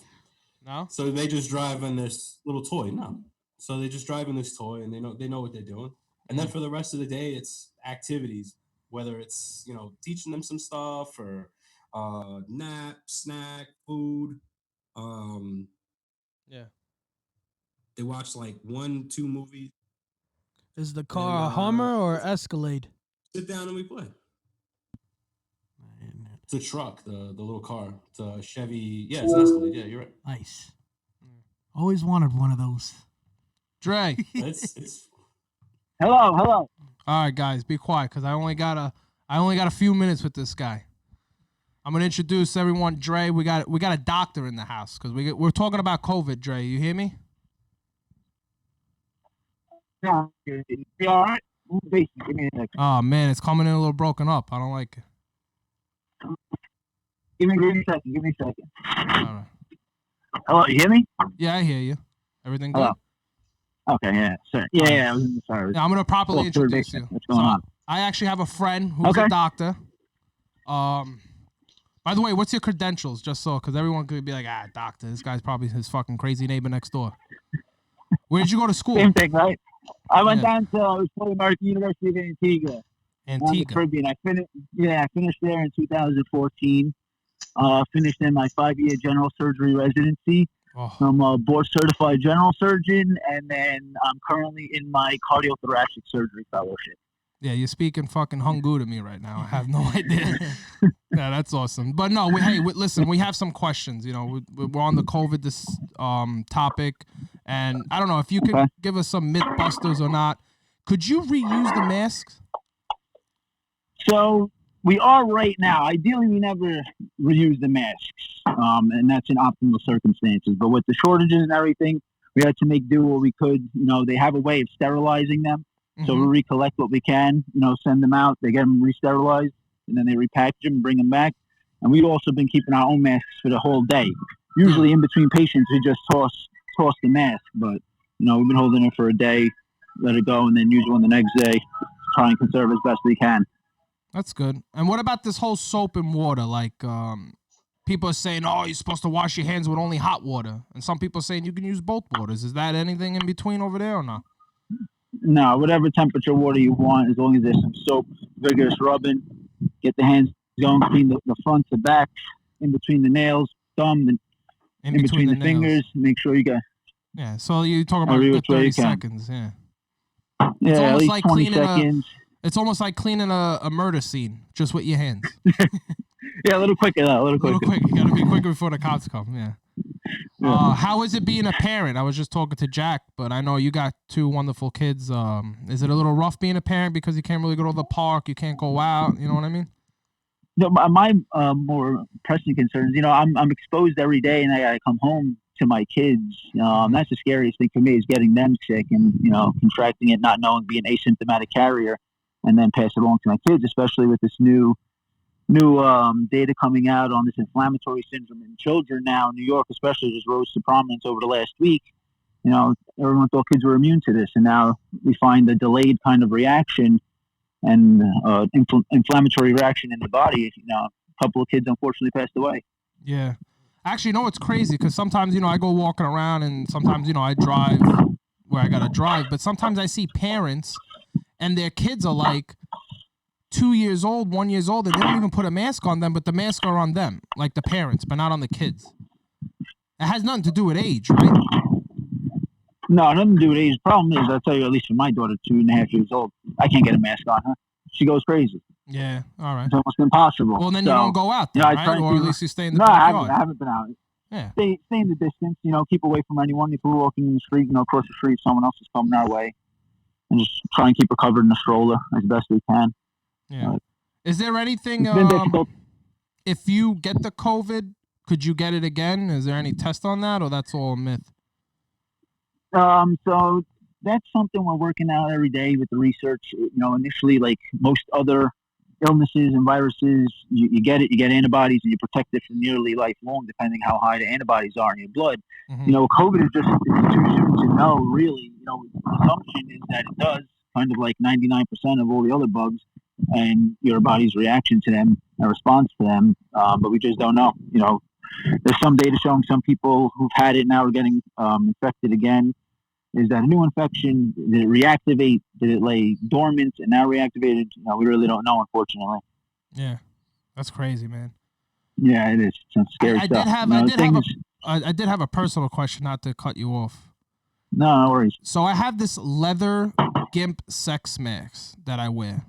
A: No?
B: So they just drive in this little toy. No. So they just drive in this toy and they know what they're doing. And then for the rest of the day, it's activities, whether it's, teaching them some stuff or nap, snack, food.
A: Yeah.
B: They watch like 1-2 movies.
C: Is the car a Hummer or Escalade?
B: Sit down and we play. It's a truck, the little car. It's a Chevy. Yeah, it's an Escalade. Yeah, you're right.
C: Nice. Always wanted one of those.
A: Dre.
B: It's
F: Hello.
A: All right, guys, be quiet because I only got a few minutes with this guy. I'm gonna introduce everyone. Dre, we got a doctor in the house because we're talking about COVID. Dre, you hear me?
F: Yeah, you all right? Basically, give me a second.
A: Oh man, it's coming in a little broken up. I don't like it.
F: Give me a second.
A: All right.
F: Hello, you hear me?
A: Yeah, I hear you. Everything good?
F: Hello. Okay, yeah, sorry. Yeah, sorry.
A: Yeah, I'm gonna properly introduce you.
F: What's going on?
A: I actually have a friend who's a doctor. By the way, what's your credentials? Just so, because everyone could be like, doctor. This guy's probably his fucking crazy neighbor next door. Where did you go to school?
F: Same thing, right? I went down to American University of Antigua.
A: Antigua.
F: Caribbean. I finished there in 2014. Finished in my 5-year general surgery residency.
A: Oh.
F: I'm a board certified general surgeon, and then I'm currently in my cardiothoracic surgery fellowship.
A: Yeah, you're speaking fucking Hungu to me right now. I have no idea. Yeah, that's awesome. But no, listen, we have some questions. We're on the COVID topic, and I don't know if you could give us some myth busters or not. Could you reuse the masks?
F: So we are right now. Ideally, we never reuse the masks, and that's in optimal circumstances. But with the shortages and everything, we had to make do what we could. They have a way of sterilizing them. So we recollect what we can, send them out. They get them re-sterilized, and then they repackage them and bring them back. And we've also been keeping our own masks for the whole day. Usually in between patients, we just toss the mask. But, we've been holding it for a day, let it go, and then use one the next day. Try and conserve as best we can.
A: That's good. And what about this whole soap and water? Like, people are saying, oh, you're supposed to wash your hands with only hot water. And some people are saying you can use both waters. Is that anything in between over there or not?
F: No, whatever temperature water you want, as long as there's some soap, vigorous rubbing, get the hands going, clean the front to back, in between the nails, thumb, and in between the fingers. Make sure you got.
A: Yeah, so you talk about the 30 seconds. Yeah.
F: Yeah, at least like 20 seconds.
A: It's almost like cleaning a murder scene, just with your hands.
F: Yeah, a little quicker, though. A little quicker.
A: You got to be quicker before the cops come. Yeah. How is it being a parent? I was just talking to Jack, but I know you got 2 wonderful kids. Is it a little rough being a parent because you can't really go to the park, you can't go out? You know what I mean?
F: No, my more pressing concerns. I'm exposed every day, and I gotta come home to my kids. That's the scariest thing for me is getting them sick and contracting it, not knowing, being asymptomatic carrier, and then pass it along to my kids. Especially with this new data coming out on this inflammatory syndrome in children now. New York especially just rose to prominence over the last week. Everyone thought kids were immune to this, and now we find a delayed kind of reaction and inflammatory reaction in the body. A couple of kids unfortunately passed away.
A: Yeah. Actually, it's crazy because sometimes, I go walking around and sometimes, I drive where I got to drive, but sometimes I see parents and their kids are like 2 years old, 1 year old, and they don't even put a mask on them, but the masks are on them, like the parents, but not on the kids. It has nothing to do with age, right?
F: No, nothing to do with age. The problem is, I'll tell you, at least for my daughter, 2.5 years old, I can't get a mask on her. She goes crazy.
A: Yeah, all right.
F: It's almost impossible.
A: Well, then you don't go out, then, right? Or at least you stay in the backyard.
F: I haven't been out.
A: Yeah.
F: stay in the distance. Keep away from anyone. If we're walking in the street, across the street, someone else is coming our way, and just try and keep her covered in a stroller as best we can.
A: Yeah. Is there anything?
F: It's been difficult.
A: If you get the COVID, could you get it again? Is there any test on that, or that's all a myth?
F: So that's something we're working out every day with the research. Initially, like most other illnesses and viruses, you get antibodies, and you protect it for nearly lifelong, depending how high the antibodies are in your blood.
A: Mm-hmm.
F: COVID is just it's too soon to know, really. The assumption is that it does, kind of like 99% of all the other bugs, and your body's reaction to them, a response to them, but we just don't know. There's some data showing some people who've had it now are getting infected again. Is that a new infection? Did it reactivate? Did it lay dormant and now reactivated? We really don't know, unfortunately.
A: Yeah, that's crazy, man.
F: Yeah, it is. It's scary stuff.
A: I did have a personal question, not to cut you off.
F: No worries.
A: So I have this leather gimp sex mask that I wear.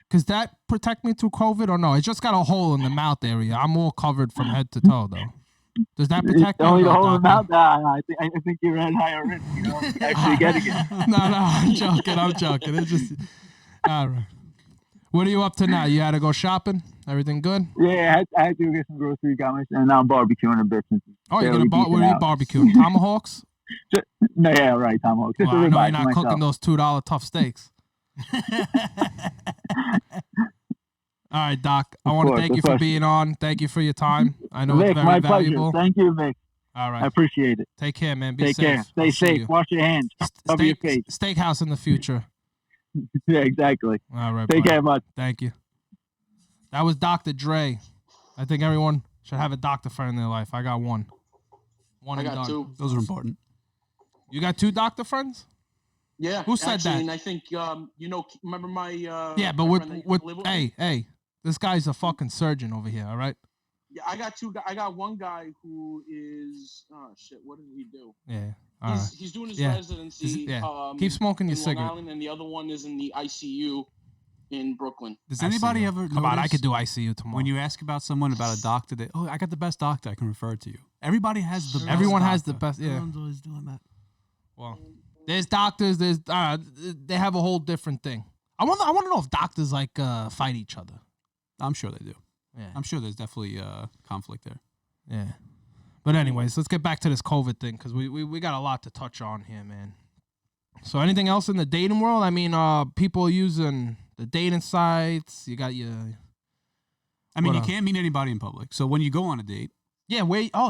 A: Does that protect me through COVID or no? It's just got a hole in the mouth area. I'm all covered from head to toe, though. Does that protect me?
F: Only the hole in the mouth? I think you read higher risk, actually getting it.
A: No, I'm joking. It's just, all right. What are you up to now? You had to go shopping? Everything good?
F: Yeah, I had to get some groceries, and now I'm barbecuing a bit.
A: Oh, you're what are you barbecuing? Tomahawks?
F: No, yeah, right, tomahawks.
A: Well, I know you're not cooking those $2 tough steaks. All right, Doc. I want to thank you for being on. Thank you for your time. I know
F: Vic,
A: it's very
F: my
A: valuable.
F: Pleasure. Thank you, Vic.
A: All right.
F: I appreciate it.
A: Take care, man. Be
F: Take
A: safe.
F: care. Stay safe. Wash your hands. Cover your face.
A: Steakhouse in the future.
F: Yeah, exactly.
A: All right.
F: Take care, bud.
A: Thank you. That was Dr. Dre. I think everyone should have a doctor friend in their life. I got one.
E: I got two.
D: Those are important.
A: You got two doctor friends?
E: Yeah.
A: Who said that?
E: And I think remember my
A: yeah, but hey, this guy's a fucking surgeon over here, all right?
E: Yeah, I got two. I got one guy who is what did he do?
A: Yeah.
E: He's doing his residency.
A: Keep smoking your
E: in
A: cigarette.
E: Long Island, and the other one is in the ICU in Brooklyn.
D: Does anybody ever
A: Come on, I could do ICU tomorrow.
D: When you ask about someone about a doctor, I got the best doctor, I can refer to you. Everybody has the best
A: Everyone
D: doctor.
A: has the best, yeah.
C: Everyone's always doing that.
A: Well, there's doctors, they have a whole different thing. I want to know if doctors fight each other.
D: I'm sure they do.
A: Yeah.
D: I'm sure there's definitely conflict there.
A: Yeah. But anyways, let's get back to this COVID thing because we got a lot to touch on here, man. So anything else in the dating world? I mean, people using the dating sites. You got your...
D: I mean, you can't meet anybody in public. So when you go on a date...
A: Yeah,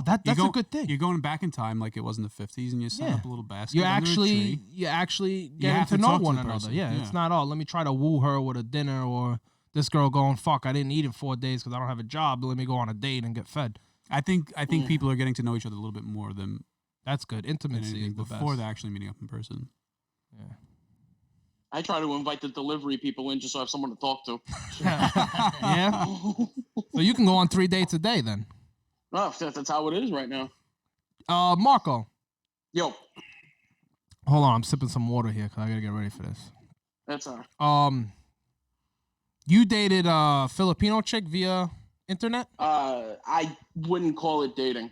A: that's a good thing.
D: You're going back in time like it was in the 50s and you set up a little basket.
A: You actually getting to know one another. Yeah, it's not, let me try to woo her with a dinner or this girl going, fuck, I didn't eat in 4 days because I don't have a job. But let me go on a date and get fed.
D: I think people are getting to know each other a little bit more than
A: that's good. Intimacy is the
D: before
A: best.
D: they're actually meeting up in person.
A: Yeah.
E: I try to invite the delivery people in just so I have someone to talk to.
A: Yeah. So you can go on 3 dates a day then.
E: Oh, that's how it is right now.
A: Marco.
E: Yo.
A: Hold on, I'm sipping some water here because I gotta get ready for this.
E: That's all right.
A: You dated a Filipino chick via internet?
E: I wouldn't call it dating.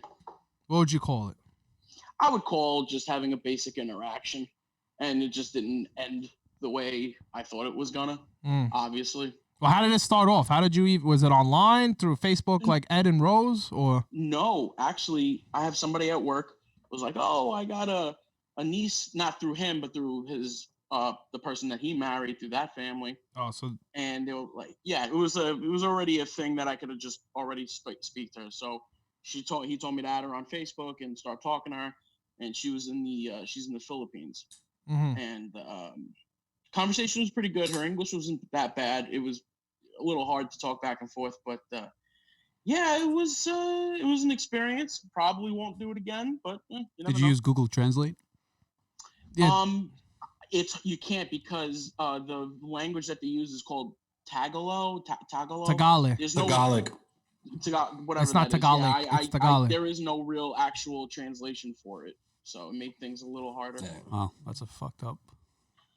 A: What would you call it?
E: I would call just having a basic interaction, and it just didn't end the way I thought it was gonna. Obviously.
A: Well, how did it start off? How did you was it online through Facebook like Ed and Rose or?
E: No, actually, I have somebody at work was like, "Oh, I got a niece, not through him, but through his the person that he married through that family."
A: Oh, so
E: and they were like, yeah, it was already a thing that I could have just already speak to her. So he told me to add her on Facebook and start talking to her, and she was in the she's in the Philippines, and conversation was pretty good. Her English wasn't that bad. It was a little hard to talk back and forth, but yeah, it was an experience. Probably won't do it again, but
D: did you use Google Translate?
A: Yeah.
E: You can't because the language that they use is called Tagalog.
B: There's no Tagalog.
E: Whatever.
A: It's not Tagalog. It's Tagalog.
E: There is no real actual translation for it, so it made things a little harder.
D: Oh, that's a fucked up.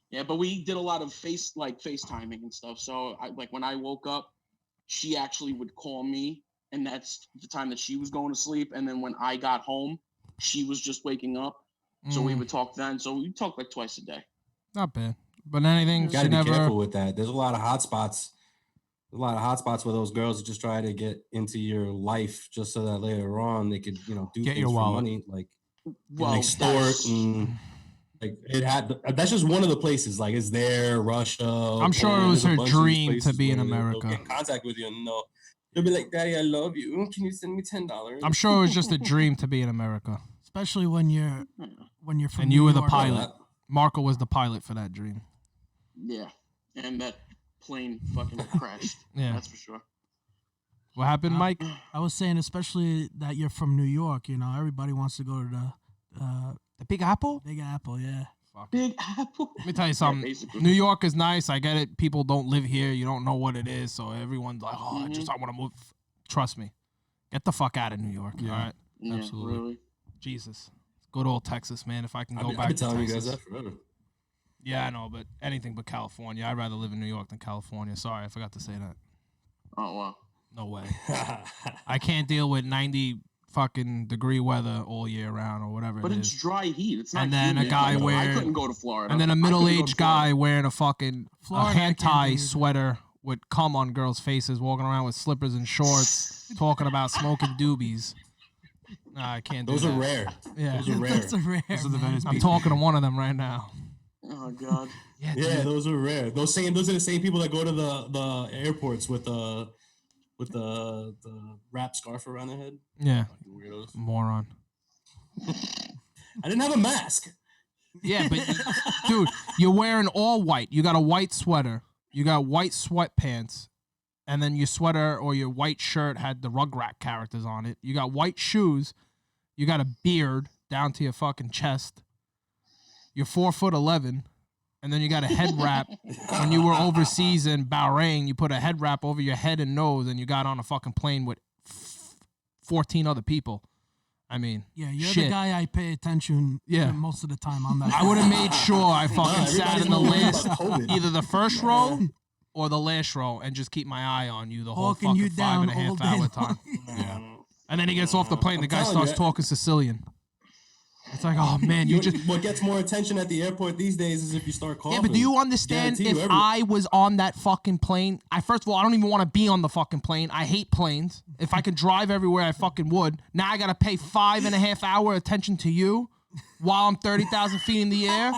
E: Yeah, but we did a lot of FaceTiming and stuff. So when I woke up, she actually would call me and that's the time that she was going to sleep. And then when I got home, she was just waking up. So we would talk then. So we talk like twice a day.
A: Not bad. But anything,
B: Got to be careful with that. There's a lot of hot spots. There's a lot of hot spots where those girls just try to get into your life just so that later on they could, do
D: Get
B: things
D: your
B: for
D: wallet.
B: money, like
E: Well,
B: extort and like it had. That's just one of the places. Like it's there, Russia.
A: I'm sure it
B: Poland,
A: was
B: there's a
A: her
B: bunch of these
A: dream to
B: places
A: be in
B: where they'll
A: America.
B: get in contact with you and they'll be like, "Daddy, I love you. Can you send me $10?"
A: I'm sure it was just a dream to be in America.
C: Especially when you're from
A: And you
C: New
A: were the
C: York.
A: pilot. Marco was the pilot for that dream.
E: Yeah. And that plane fucking crashed.
A: Yeah.
E: That's for sure.
A: What happened, Mike?
C: I was saying, especially that you're from New York. Everybody wants to go to
A: The Big Apple?
C: Big Apple. Yeah.
E: Big Apple.
A: Let me tell you something.
E: basically.
A: New York is nice. I get it. People don't live here. You don't know what it is. So everyone's like, oh, I want to move. Trust me. Get the fuck out of New York.
D: Yeah.
A: All right.
E: Yeah,
D: Absolutely.
E: Really.
A: Jesus. Good old Texas, man. If I can go
B: I've
A: back
B: been
A: to
B: telling
A: Texas.
B: you guys that forever.
A: Yeah, I know, but anything but California. I'd rather live in New York than California. Sorry, I forgot to say that.
E: Oh wow.
A: No way. I can't deal with 90 fucking degree weather all year round or whatever
E: But
A: it
E: it's
A: is.
E: dry heat. It's not.
A: And then a
E: humid.
A: guy
E: Like, I
A: wear-
E: couldn't go to Florida.
A: And then a
E: I couldn't go to
A: middle-aged
E: Florida.
A: guy wearing a fucking
C: Florida, I can't
A: hentai
C: do that.
A: sweater with cum on girls' faces, walking around with slippers and shorts, talking about smoking doobies. Nah, I can't do
B: Those
A: that.
B: are rare.
A: Yeah.
B: Those are rare.
C: That's a rare.
D: Those are the
C: man.
D: Venice
A: I'm
D: Beach.
A: talking to one of them right now.
E: Oh god.
A: Yeah,
B: Yeah,
A: dude.
B: those are rare. Those are the same people that go to the airports with the wrap scarf around their head.
A: Yeah,
B: Fucking weirdos.
A: moron.
B: I didn't have a mask.
A: Yeah, but dude, you're wearing all white. You got a white sweater. You got white sweatpants. And then your sweater or your white shirt had the Rugrat characters on it. You got white shoes. You got a beard down to your fucking chest. You're 4'11", and then you got a head wrap. When you were overseas in Bahrain, you put a head wrap over your head and nose, and you got on a fucking plane with 14 other people. I mean,
C: Yeah, you're
A: shit.
C: the guy I pay attention
A: Yeah.
C: to most of the time on that.
A: I would have made sure I fucking sat
B: everybody's
A: in the
B: worried
A: last,
B: about COVID.
A: either the first row or the last row, and just keep my eye on you the whole
C: Hawking you
A: fucking
C: down
A: 5.5
C: all day
A: hour
C: long.
A: time.
D: Yeah.
A: And then he gets off the plane. The
B: I'm
A: guy
B: telling
A: starts
B: you.
A: talking Sicilian. It's like, oh man, you just.
B: What gets more attention at the airport these days is if you start coughing.
A: Yeah, but do you understand
B: Guarantee you
A: if
B: every-
A: I was on that fucking plane? First of all, I don't even want to be on the fucking plane. I hate planes. If I could drive everywhere, I fucking would. Now I gotta pay 5.5 hour attention to you while I'm 30,000 feet in the air,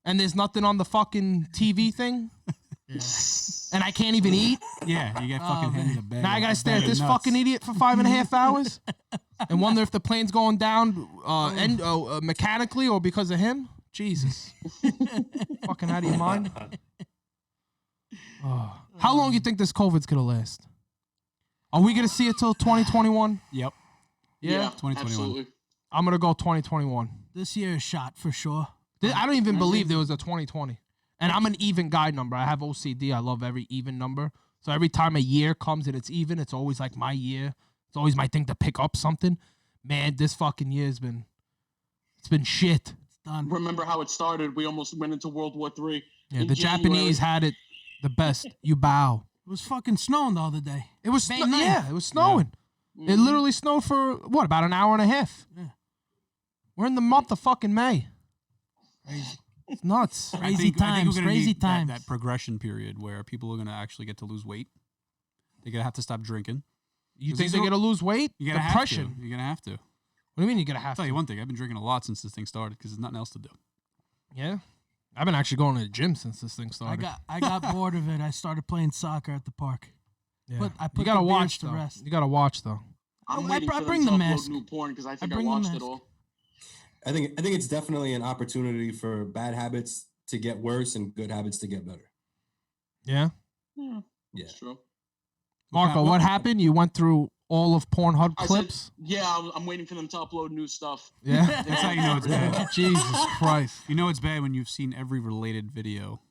A: and there's nothing on the fucking TV thing, and I can't even eat.
D: Yeah, you get fucking handed a bag.
A: Now I gotta
D: a
A: stare
D: bag
A: at
D: of
A: this
D: nuts.
A: fucking idiot for 5.5 hours, and wonder if the plane's going down mechanically or because of him. Jesus, fucking out of your mind. Oh. How long do you think this COVID's gonna last? Are we gonna see it till 2021?
D: Yep.
A: Yeah,
D: 2021.
E: Absolutely.
A: I'm gonna go 2021.
C: This year is shot for sure.
A: I don't even believe there was a 2020. And I'm an even guy number. I have OCD. I love every even number. So every time a year comes and it's even, it's always like my year. It's always my thing to pick up something. Man, this fucking year has been, it's been shit.
C: It's done.
E: Remember how it started? We almost went into World War III.
A: Yeah,
E: in
A: the
E: January.
A: Japanese had it the best. You bow.
C: It was fucking snowing the other day.
A: It was,
C: May 9th.
A: yeah, it was snowing. It
E: Mhm.
A: literally snowed for, what, about an hour and a half?
C: Yeah.
A: We're in the month of fucking May.
C: Crazy.
A: It's nuts.
D: I
C: Crazy
D: think
C: times,
D: we're gonna
C: crazy
D: need
C: times.
D: That progression period where people are gonna actually get to lose weight. They're gonna have to stop drinking.
A: You
D: 'Cause
A: think
D: these
A: they're
D: are-
A: going to lose weight?
D: You're gonna
A: Depression.
D: have to. You're gonna have to.
A: What do you mean you're going to have
D: I'll tell
A: to?
D: you one thing. I've been drinking a lot since this thing started because there's nothing else to do.
A: Yeah. I've been actually going to the gym since this thing started.
C: I got bored of it. I started playing soccer at the park.
A: Yeah.
C: But I
A: You
C: put
A: gotta
C: the
A: watch
C: beers to
A: though.
C: rest.
A: You gotta watch though.
E: I'm
C: I
E: waiting for
C: bring
E: them
C: the
E: to upload
C: mask.
E: new porn because I think I
C: bring the
E: watched
C: mask.
E: it all.
B: I think it's definitely an opportunity for bad habits to get worse and good habits to get better.
A: Yeah.
E: Yeah,
B: Yeah.
E: it's true.
A: Marco, what happened? You went through all of Pornhub
E: I said,
A: clips?
E: yeah, I'm waiting for them to upload new stuff.
A: Yeah.
D: That's how you know it's bad.
A: Jesus Christ.
D: You know it's bad when you've seen every related video.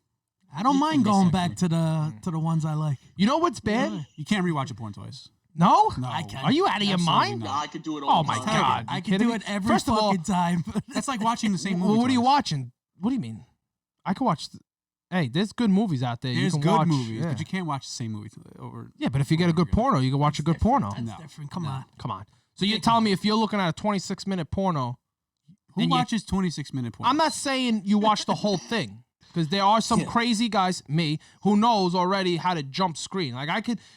C: I don't mind going back to the ones I like.
A: You know what's bad?
D: You can't rewatch a porn twice.
A: No?
D: No,
C: I can.
A: Are you out of your
D: Absolutely
A: mind?
D: not.
E: Yeah, I could do it all
A: Oh
E: the
A: my
E: time.
A: God.
C: I
A: You
C: can
A: kidding
C: do
A: me?
C: it every
A: First of all-
C: fucking time.
D: That's like watching the same movie.
A: Well, what are you
D: twice.
A: watching? What do you mean? I could watch Hey, there's good movies out there.
D: There's
A: you can
D: good
A: watch,
D: movies,
A: yeah.
D: but you can't watch the same movie over.
A: Yeah, but if you get a good porno, you can watch a good porno.
C: That's
D: No.
C: different. Come on.
A: Come on. So you're telling me if you're looking at a 26-minute porno,
D: Who
A: and you-
D: watches 26-minute porn?
A: I'm not saying you watch the whole thing. Because there are some crazy guys, me, who knows already how to jump screen. Like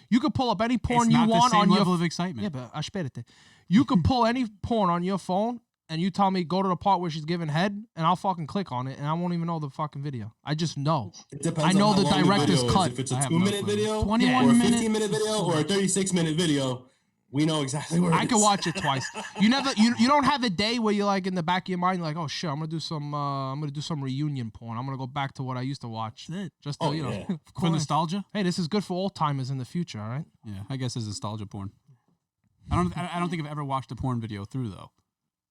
A: you could pull up any porn
D: It's
A: you
D: not
A: want
D: the same
A: on your
D: level of excitement.
A: Yeah, but aspérate. You could pull any porn on your phone and you tell me go to the part where she's giving head and I'll fucking click on it and I won't even know the fucking video. I just know.
B: It depends
A: I know
B: on
A: the
B: how long
A: director's
B: video is.
A: cut.
B: If it's
D: I
B: a
D: have no
B: 2-minute
D: clue.
B: video,
C: 21
B: or a
C: minutes.
B: 15-minute video, or a 36-minute video, we know exactly where it
A: I
B: is.
A: can watch it twice. You don't have a day where you're like in the back of your mind, you're like, oh shit, I'm gonna do some reunion porn. I'm gonna go back to what I used to watch.
C: That's it.
A: Just to,
B: Oh,
A: you know,
B: yeah.
D: For nostalgia?
A: hey, this is good for old timers in the future, all right?
D: Yeah, I guess it's nostalgia porn. I don't think I've ever watched a porn video through though.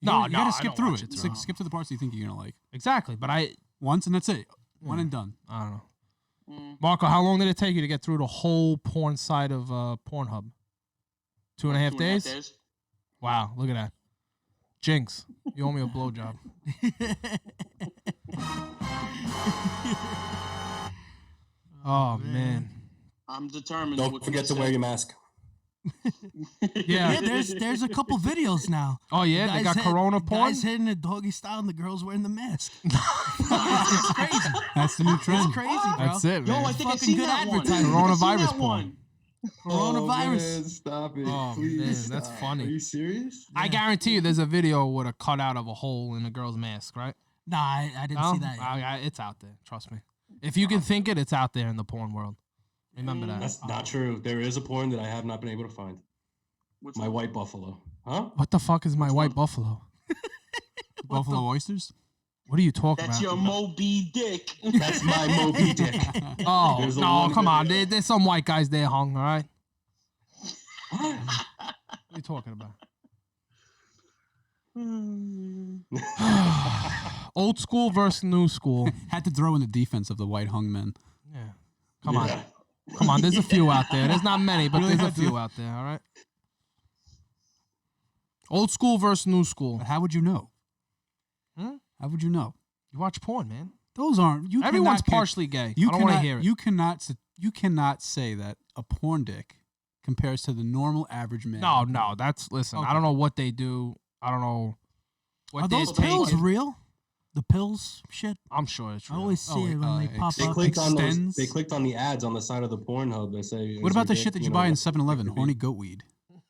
D: You
A: No,
D: gotta
A: no, I
D: skip
A: don't
D: through
A: watch
D: it.
A: it through.
D: Skip to the parts you think you're gonna like.
A: Exactly. But I
D: Once and that's it. One and done.
A: don't know.
E: Mm.
A: Marco, how long did it take you to get through the whole porn side of Pornhub? 2.5 days? Wow, look at that. Jinx, you owe me a blowjob. Oh, man.
E: I'm determined.
B: Don't
E: what
B: forget
E: you
B: to wear
E: said.
B: your mask.
A: Yeah.
C: Yeah, there's a couple videos now.
A: Oh, yeah? They got Corona porn?
C: Guys hitting it doggy style and the girls wearing the mask. It's crazy.
D: That's the new
C: It's
D: trend.
C: crazy, bro.
A: That's it,
E: Yo,
A: man.
E: I think I
C: Fucking
E: seen
C: good
E: that one.
C: advertising.
E: I think I seen
A: Coronavirus
E: that
A: porn.
E: one.
C: Coronavirus.
B: Man, stop it.
A: Oh,
B: Please
A: man,
B: stop.
A: that's funny.
B: Are you serious?
A: I guarantee you there's a video with a cutout of a hole in a girl's mask, right?
C: Nah, I didn't
A: No?
C: see that yet.
A: It's out there. Trust me. If you can think it, it's out there in the porn world. Remember that.
B: That's not true. There is a porn that I have not been able to find.
E: Which
B: My
E: one?
B: white buffalo. Huh?
A: What the fuck is my white
E: one?
A: buffalo?
D: Buffalo oysters?
A: What are you talking
E: That's
A: about?
E: your Moby Dick.
B: That's my Moby Dick.
A: Oh,
B: There's a
A: no,
B: one
A: come on.
B: video.
A: There's some white guys there hung, all right? What are you talking about? Old school versus new school.
D: Had to throw in the defense of the white hung men.
A: Yeah. Come on.
B: Yeah.
A: Come on. There's a few out there. There's not many, but
D: Really
A: there's a
D: had to-
A: few out there, all right? Old school versus new school.
D: But how would you know?
A: Hmm?
D: How would you know?
A: You watch porn, man.
D: Those aren't. You
A: Everyone's
D: cannot
A: partially gay.
D: You
A: I don't want to
D: cannot-
A: hear it.
D: You cannot say that a porn dick compares to the normal average man.
A: No, that's listen. I
D: Okay.
A: don't know what they do. I don't know what
C: Are
A: they're
C: those pills
A: taking.
C: real? The pills shit?
A: I'm sure it's
C: I
A: real.
C: always see
D: Oh,
C: it when they pop
B: They
C: up.
B: clicked on those.
D: Extends.
B: They clicked on the ads on the side of the Pornhub. They say.
D: What
B: is
D: about the
B: your
D: shit
B: dick,
D: that you
B: know,
D: buy in
B: what
D: 7-Eleven?
B: it could be?
D: Horny goat weed.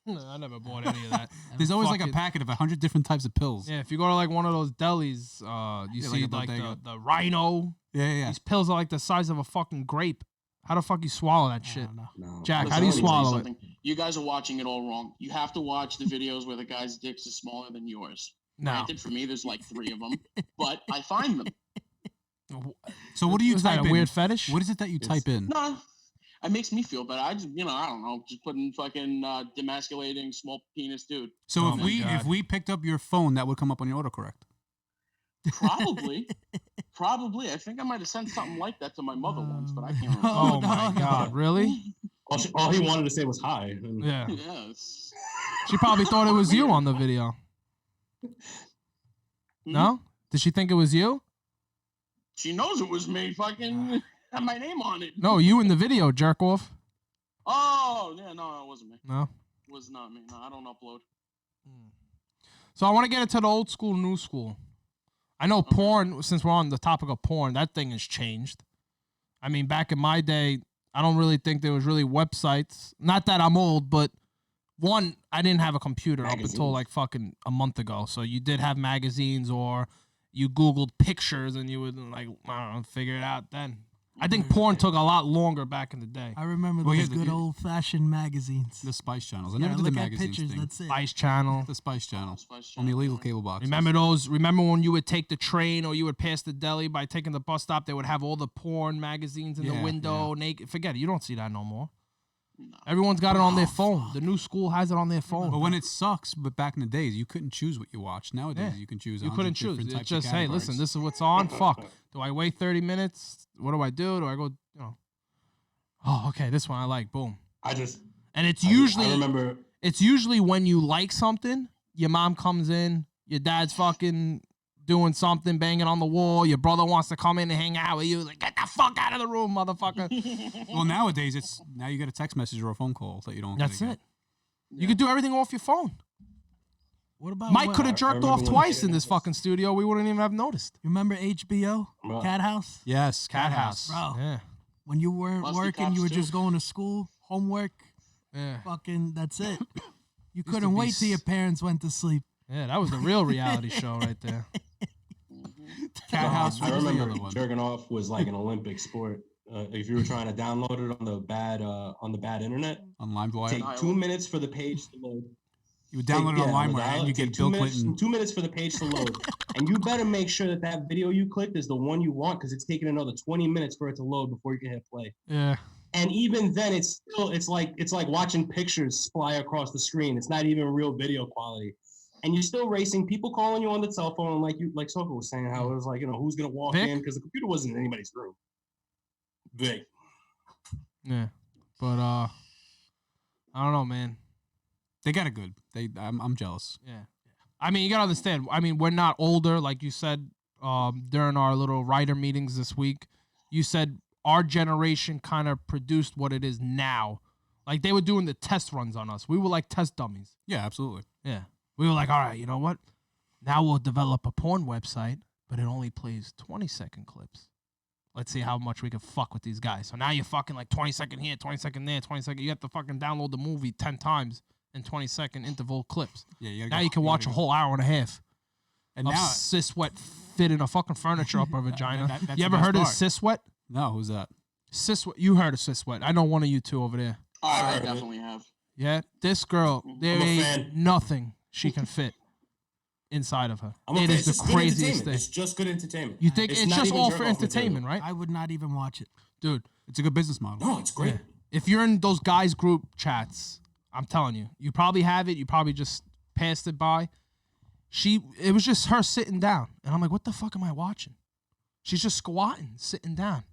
A: I never bought any of that.
D: There's always like a
A: Fucking-
D: packet of 100 different types of pills.
A: Yeah, if you go to like one of those delis, you
D: Yeah,
A: see
D: like a
A: like
D: bodega.
A: the rhino.
D: Yeah.
A: These pills are like the size of a fucking grape. How the fuck you swallow that
C: I
A: shit?
C: don't know.
B: No.
A: Jack,
E: Listen,
A: how do you
E: let me tell
A: swallow it?
E: something. You guys are watching it all wrong. You have to watch the videos where the guy's dicks is smaller than yours.
A: No.
E: Granted, for me, there's like 3 of them, but I find them.
D: So what do you
A: Is that
D: type
A: a
D: in?
A: weird fetish?
D: What is it that you type in?
E: No, it makes me feel better. I just, I don't know, just putting fucking demasculating small penis dude.
D: So
A: Oh
D: if
A: my
D: we
A: God.
D: if we picked up your phone, that would come up on your autocorrect.
E: Probably. Probably. I think I might have sent something like that to my mother once, but I can't remember.
A: Oh
C: no,
A: my
C: no.
A: god, really?
B: All he wanted to say was hi. And
A: Yeah.
E: Yes.
A: She probably thought it was you on the video. No? Did she think it was you?
E: She knows it was me. Fucking had my name on it.
A: No, you in the video, jerk off.
E: Oh, yeah, no, it wasn't me.
A: No.
E: It was not me. No, I don't upload.
A: So I want to get into the old school, new school. I know porn, since we're on the topic of porn, that thing has changed. I mean, back in my day, I don't really think there was really websites. Not that I'm old, but one, I didn't have a computer up until
B: Magazines.
A: like fucking a month ago. So you did have magazines or you Googled pictures and you would like, I don't know, figure it out then. I think porn took a lot longer back in the day.
C: I remember
D: Well,
C: those
D: here's the-
C: good old fashioned magazines.
D: The Spice Channels. I
C: Yeah,
D: never did
C: look
D: the
C: at
D: magazines
C: pictures.
D: thing.
C: That's it.
A: Spice Channel.
D: The Spice Channel
E: Spice
D: on the
E: Channel.
D: illegal cable box.
A: Remember those? Remember when you would take the train or you would pass the deli by taking the bus stop? They would have all the porn magazines in the
D: Yeah,
A: window. Naked. Forget it. You don't see that no more.
E: No.
A: Everyone's got it on their phone. The new school has it on their phone.
D: But when it sucks, but back in the days, you couldn't choose what you watched. Nowadays,
A: Yeah.
D: you can choose.
A: you
D: 100
A: couldn't choose.
D: different
A: It's
D: types of
A: just, hey, listen,
D: categories.
A: this is what's on. Fuck. Do I wait 30 minutes? What do I do? Do I go, you know? Oh, okay, this one I like. Boom.
B: I just.
A: And it's
B: I
A: usually
B: remember.
A: it's usually when you like something, your mom comes in, your dad's fucking doing something, banging on the wall. Your brother wants to come in and hang out with you. Like, get the fuck out of the room, motherfucker.
D: Well, nowadays now you get a text message or a phone call that you don't.
A: That's
D: get.
A: it. You could do everything off your phone.
C: What about
A: Mike could have jerked
B: remember
A: off
B: when
A: twice
B: the
A: in this
B: internet was-
A: fucking studio. We wouldn't even have noticed.
C: You remember HBO?
B: Bro.
C: Cat House?
D: Yes, Cat House.
C: Bro.
A: Yeah.
C: When you weren't
E: Musty
C: working,
E: cops
C: you were
E: too.
C: just going to school, homework,
A: Yeah.
C: fucking, that's it. You
A: to
C: couldn't
A: be
C: wait till your
A: s-
C: parents went to sleep.
A: Yeah, that was the real reality show right there.
D: Cat House.
B: I
D: What was the
B: remember
D: other one?
B: jerking off was like an Olympic sport. If you were trying to download it on the bad internet,
D: On LimeWire.
B: take 2 minutes for the page to load.
D: You would download it on
B: on the
D: LimeWire and
B: dial-up,
D: you
B: take
D: get Bill Clinton.
B: 2 minutes for the page to load, and you better make sure that video you clicked is the one you want because it's taking another 20 minutes for it to load before you can hit play.
A: Yeah.
B: And even then, it's like watching pictures fly across the screen. It's not even real video quality, and you're still racing. People calling you on the cell phone, like Soko was saying, how it was like, who's gonna walk
A: Vic?
B: in because the computer wasn't in anybody's room. Vic.
A: Yeah. But I don't know, man.
D: They got it good. I'm jealous.
A: Yeah. I mean, you gotta understand. I mean, we're not older, like you said during our little writer meetings this week. You said our generation kind of produced what it is now. Like they were doing the test runs on us. We were like test dummies.
D: Yeah, absolutely.
A: Yeah. We were like, all right, you know what? Now we'll develop a porn website, but it only plays 20-second clips. Let's see how much we can fuck with these guys. So now you're fucking like 20-second here, 20-second there, 20-second. You have to fucking download the movie 10 times in 20-second interval clips.
D: Yeah, you
A: Now you can watch a whole hour and a half
D: And
A: of
D: now,
A: cis wet fitting a fucking furniture up her vagina.
D: that's
A: You
D: the
A: ever
D: best
A: heard of
D: part.
A: cis wet?
D: no, who's that?
A: Cis wet. You heard of cis wet. I know one of you two over there.
E: I
B: heard of it.
E: definitely have.
A: Yeah, this girl, there
B: I'm a
A: ain't
B: fan.
A: nothing she can fit inside of her.
B: I'm
A: It
B: okay.
A: is
B: It's
A: the
B: just good
A: craziest
B: entertainment.
A: thing.
B: It's just good entertainment.
A: You think it's
B: not
A: just
B: even
A: all
B: jerk
A: for
B: off material.
A: entertainment, right?
C: I would not even watch it.
A: Dude,
D: It's a good business model.
B: No, it's great.
A: yeah. If you're in those guys group chats, I'm telling you, you probably have it. You probably just passed it by. It was just her sitting down. And I'm like, what the fuck am I watching? She's just squatting, sitting down.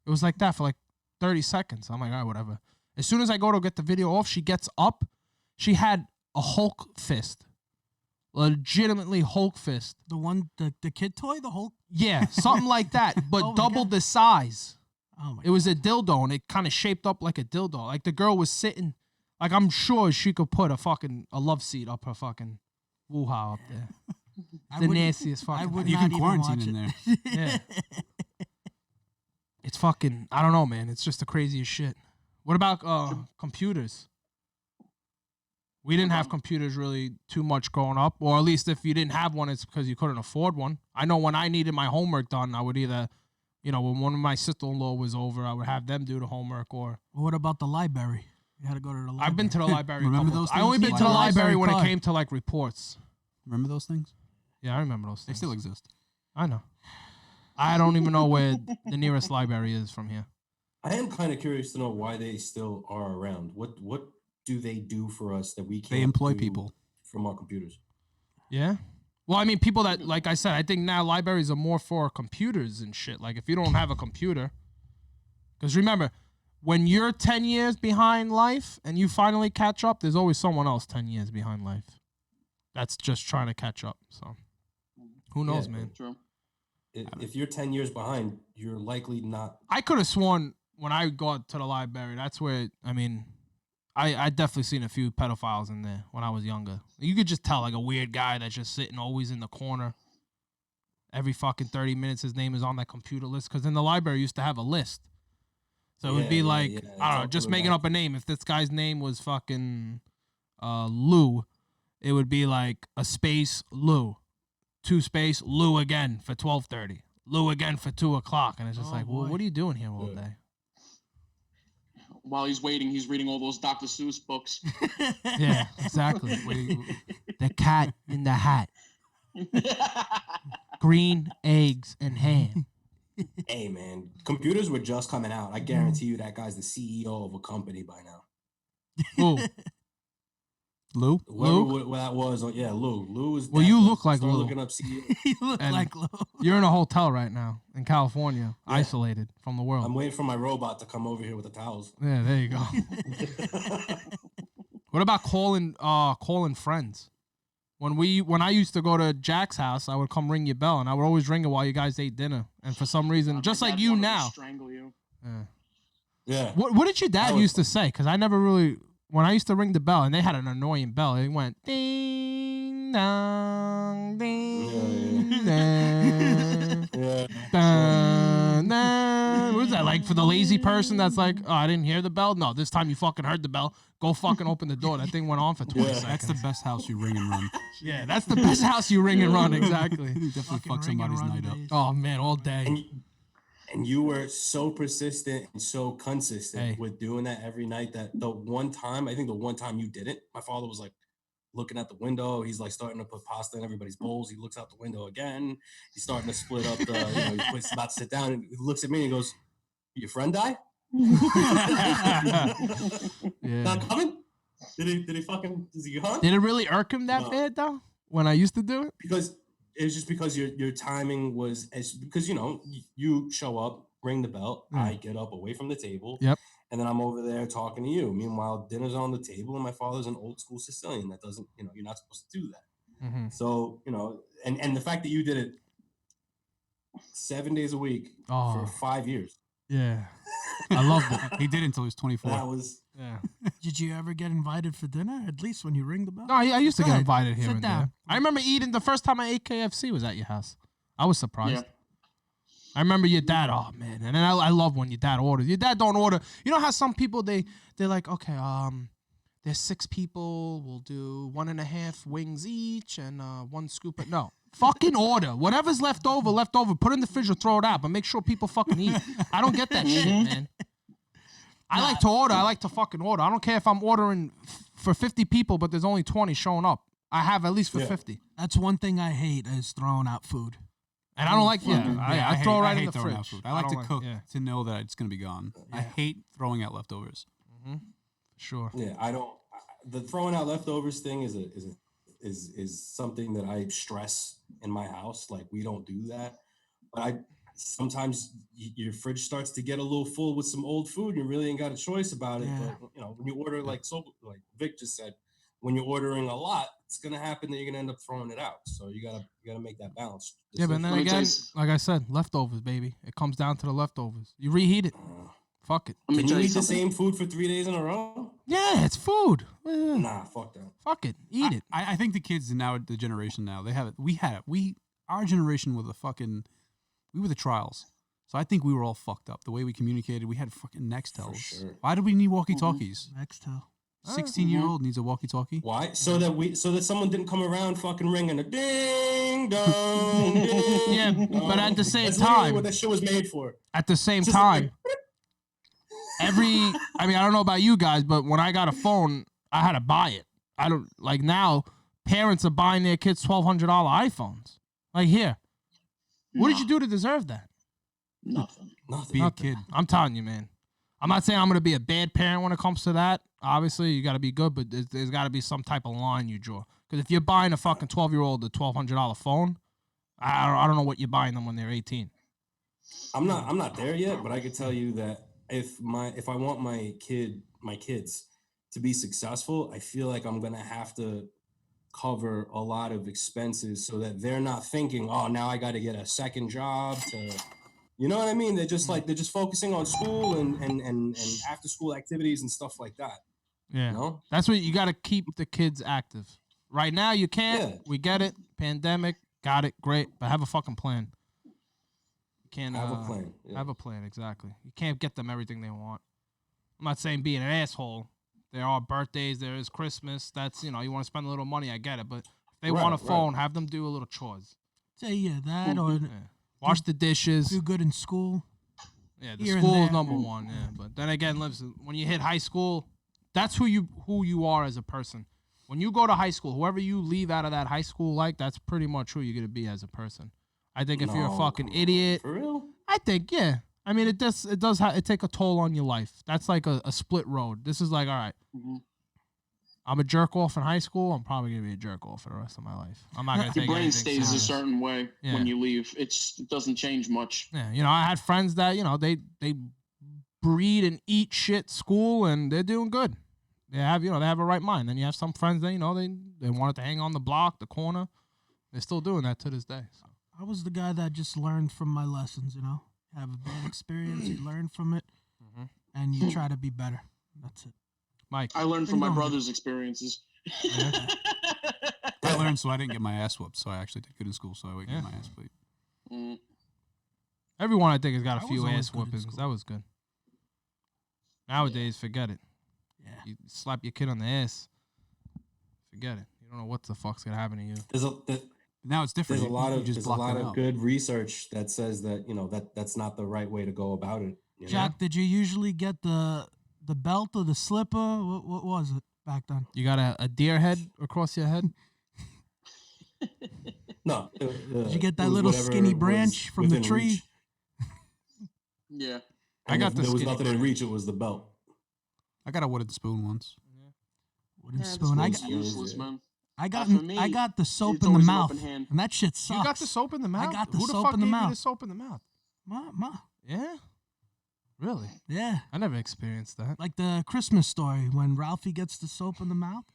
A: It was like that for like 30 seconds. I'm like, all right, whatever. As soon as I go to get the video off, she gets up. She had a Hulk fist. Legitimately Hulk fist.
C: The one, the kid toy, the Hulk.
A: Yeah, something like that, but
C: Oh my
A: double
C: God.
A: the size.
C: Oh my!
A: It was a dildo, and it kind of shaped up like a dildo. Like the girl was sitting, like I'm sure she could put a love seat up her fucking woo-ha up there.
C: I
A: The
C: would-
A: nastiest fucking
C: I would
A: thing.
D: You
C: not
D: can
C: even
D: quarantine
C: watch
D: in
C: it.
D: there.
A: Yeah. It's fucking, I don't know, man. It's just the craziest shit. What about computers? We didn't have computers really too much growing up, or at least if you didn't have one, it's because you couldn't afford one. I know when I needed my homework done, I would either, when one of my sister-in-law was over, I would have them do the homework, or
C: What about the library? You had to go to the library.
A: I've been to the library. a
D: Remember
A: couple-
D: those
A: I only
D: things?
A: been to the
C: Library
A: library when it
C: card.
A: came to like reports.
D: Remember those things?
A: Yeah, I remember those
D: They
A: things.
D: still exist.
A: I know. I don't even know where the nearest library is from here.
B: I am kind of curious to know why they still are around. What do they do for us that we can't
D: They employ
B: do
D: people.
B: from our computers?
A: Yeah. Well, I mean, people that, like I said, I think now libraries are more for computers and shit. Like, if you don't have a computer, because remember, when you're 10 years behind life and you finally catch up, there's always someone else 10 years behind life that's just trying to catch up. So, who knows,
B: Yeah,
A: man?
E: True.
B: If you're 10 years behind, you're likely not.
A: I could have sworn when I got to the library, that's where, I definitely seen a few pedophiles in there when I was younger. You could just tell, like, a weird guy that's just sitting always in the corner. Every fucking 30 minutes, his name is on that computer list. Because in the library, used to have a list. So it would be like,
B: yeah.
A: I don't know, just making up a name. If this guy's name was fucking Lou, it would be like a space Lou. 2 space Lou again for 12:30. Lou again for 2 o'clock. And it's just
C: Oh,
A: like, well,
C: boy.
A: what are you doing here all
B: Yeah.
A: day?
E: While he's waiting, he's reading all those Dr. Seuss books.
A: Yeah, exactly. The cat in the hat. Green eggs and ham.
B: Hey, man, computers were just coming out. I guarantee you that guy's the CEO of a company by now.
A: Ooh.
D: Lou?
B: Whoever that was, yeah, Lou. Lou is.
A: Well,
B: that
A: you
B: person.
A: look like
B: Start
A: Lou.
B: looking up CEO.
C: you look
A: And-
C: like Lou.
A: You're in a hotel right now in California,
B: Yeah.
A: isolated from the world.
B: I'm waiting for my robot to come over here with the towels.
A: Yeah, there you go. What about calling friends? When I used to go to Jack's house, I would come ring your bell, and I would always ring it while you guys ate dinner. And for some reason, just like you now,
E: strangle you.
B: Yeah.
A: What did your dad used to say? Because I never really, when I used to ring the bell, and they had an annoying bell, it went ding dong ding dong. Dun, dun. What is that, like for the lazy person that's like, oh, I didn't hear the bell? No, this time you fucking heard the bell. Go fucking open the door. That thing went on for 20 seconds.
D: That's the best house you ring and run.
A: Yeah, that's the best house you ring and run. Exactly.
D: You definitely fuck somebody's night up.
A: Oh, man, all day.
B: And you were so persistent and so consistent with doing that every night that the one time you didn't, my father was like looking at the window. He's like starting to put pasta in everybody's bowls. He looks out the window again. He's starting to split up the, he's about to sit down and he looks at me and he goes, your friend die? Not coming? Did he fucking, is he gone?
A: Did it really irk him that bad though? When I used to do it?
B: Because it's just because your timing was because you show up, ring the bell, I get up away from the table, and then I'm over there talking to you. Meanwhile, dinner's on the table, and my father's an old school Sicilian that doesn't, you're not supposed to do that. So and the fact that you did it 7 days a week for 5 years.
A: Yeah, I love it.
D: He did it until he was 24.
B: That was
C: Did you ever get invited for dinner? At least when you ring the bell.
A: No, I used to get invited here
C: Sit
A: and
C: down.
A: there. I remember eating the first time I ate KFC was at your house. I was surprised.
E: Yeah.
A: I remember your dad. Oh man, and then I love when your dad orders. Your dad don't order. You know how some people they're like, okay, there's 6 people. We'll do 1.5 wings each and 1 scoop. But no, fucking order whatever's left over. Put it in the fridge or throw it out. But make sure people fucking eat. I don't get that shit, man. I like to order. I like to fucking order. I don't care if I'm ordering for 50 people, but there's only 20 showing up. I have at least for 50.
C: That's one thing I hate is throwing out food.
A: And I don't like, I throw it right in the
D: throwing out
A: fridge.
D: food. I like to cook
A: yeah.
D: to know that it's going to be gone. I hate throwing out leftovers.
A: Sure.
B: Yeah, I don't. The throwing out leftovers thing is something that I stress in my house. Like we don't do that, but sometimes your fridge starts to get a little full with some old food. And you really ain't got a choice about it.
C: Yeah.
B: But when you order like Vic just said, when you're ordering a lot, it's gonna happen that you're gonna end up throwing it out. So you gotta make that balance.
A: Yeah, but then again, like I said, leftovers, baby. It comes down to the leftovers. You reheat it. Fuck it.
B: Can you eat the same food for 3 days in a row?
A: Yeah, it's food.
B: Nah, fuck that.
A: Fuck it. Eat it.
D: I think the kids now, the generation now, they have it. Our generation was we were the trials. So I think we were all fucked up. The way we communicated, we had fucking Nextels.
B: Sure.
D: Why do we need walkie-talkies?
C: Nextel.
D: 16-year-old needs a walkie-talkie.
B: Why? So that someone didn't come around fucking ringing a ding dong. Ding,
A: Yeah, but at the same
B: that's literally
A: time,
B: what that shit was made for.
A: at the same
B: Just
A: time, I don't know about you guys, but when I got a phone, I had to buy it. I don't like now. Parents are buying their kids $1,200 iPhones. Like here, what did you do to deserve that?
E: Nothing.
D: Be a kid.
A: I'm telling you, man. I'm not saying I'm gonna be a bad parent when it comes to that. Obviously, you got to be good, but there's got to be some type of line you draw. Because if you're buying a fucking 12-year-old a $1,200 phone, I don't know what you're buying them when they're 18.
B: I'm not there yet, but I can tell you that if I want my kids to be successful, I feel like I'm gonna have to cover a lot of expenses so that they're not thinking, oh, now I got to get a second job to. You know what I mean? They're just focusing on school and after school activities and stuff like that.
A: Yeah.
B: You know?
A: That's what you got to keep the kids active. Right now, you can't.
B: Yeah.
A: We get it. Pandemic. Got it. Great. But have a fucking plan. You can't
B: Have a plan. Yeah.
A: Have a plan. Exactly. You can't get them everything they want. I'm not saying be an asshole. There are birthdays. There is Christmas. That's, you want to spend a little money. I get it. But if they want a phone, have them do a little chores.
C: Say that or
A: Wash the dishes.
C: do good in school.
A: Yeah, the
C: Here and
A: school is
C: there.
A: number one. Yeah, but then again, listen, when you hit high school, that's who you are as a person. When you go to high school, whoever you leave out of that high school that's pretty much who you're gonna be as a person. I think if you're a fucking idiot,
B: For real?
A: I think I mean, it take a toll on your life. That's like a split road. This is like, all right, I'm a jerk off in high school. I'm probably gonna be a jerk off for the rest of my life. I'm not gonna
E: Your
A: take
E: brain
A: anything
E: stays
A: serious.
E: a certain way
A: Yeah.
E: when you leave. It doesn't change much.
A: Yeah, I had friends that they breed and eat shit school and they're doing good. they have they have a right mind. Then you have some friends that they wanted to hang on the block, the corner. They're still doing that to this day. So.
C: I was the guy that just learned from my lessons. Have a bad experience, you learn from it, and you try to be better. That's it.
A: Mike,
E: I learned from my brother's experiences.
A: Yeah.
D: I learned so I didn't get my ass whooped. So I actually did good in school. So I wouldn't get my ass beat.
A: Everyone I think has got a
C: I
A: few
C: was always
A: ass
C: good in
A: whoopings.
C: school.
A: That was good. Nowadays, forget it.
C: Yeah.
A: You slap your kid on the ass. Forget it. You don't know what the fuck's gonna happen to you.
D: Now it's different.
B: There's a lot
D: You
B: of
D: just
B: there's a
D: block
B: lot
D: them
B: of
D: out.
B: good research that says that that's not the right way to go about it.
C: Jack, did you usually get the belt or the slipper? What was it back then?
A: You got a deer head across your head.
B: No.
C: Did you get that little skinny branch from the tree?
E: Yeah.
A: I got the
B: There was
A: skinny
B: nothing in reach. It was the belt.
D: I got a wooden spoon once.
C: Wooden
E: Yeah,
C: spoon.
E: that's useless, man.
C: I got
E: for me,
C: I got the soap
E: it's
C: in the
E: always an
C: mouth,
E: open hand.
C: and that shit sucks.
A: You got the soap in the mouth.
C: got the
A: Who the
C: soap
A: fuck
C: in the
A: gave
C: mouth.
A: you the soap in the mouth?
C: Ma.
A: Yeah. Really?
C: Yeah.
A: I never experienced that.
C: Like the Christmas story when Ralphie gets the soap in the mouth.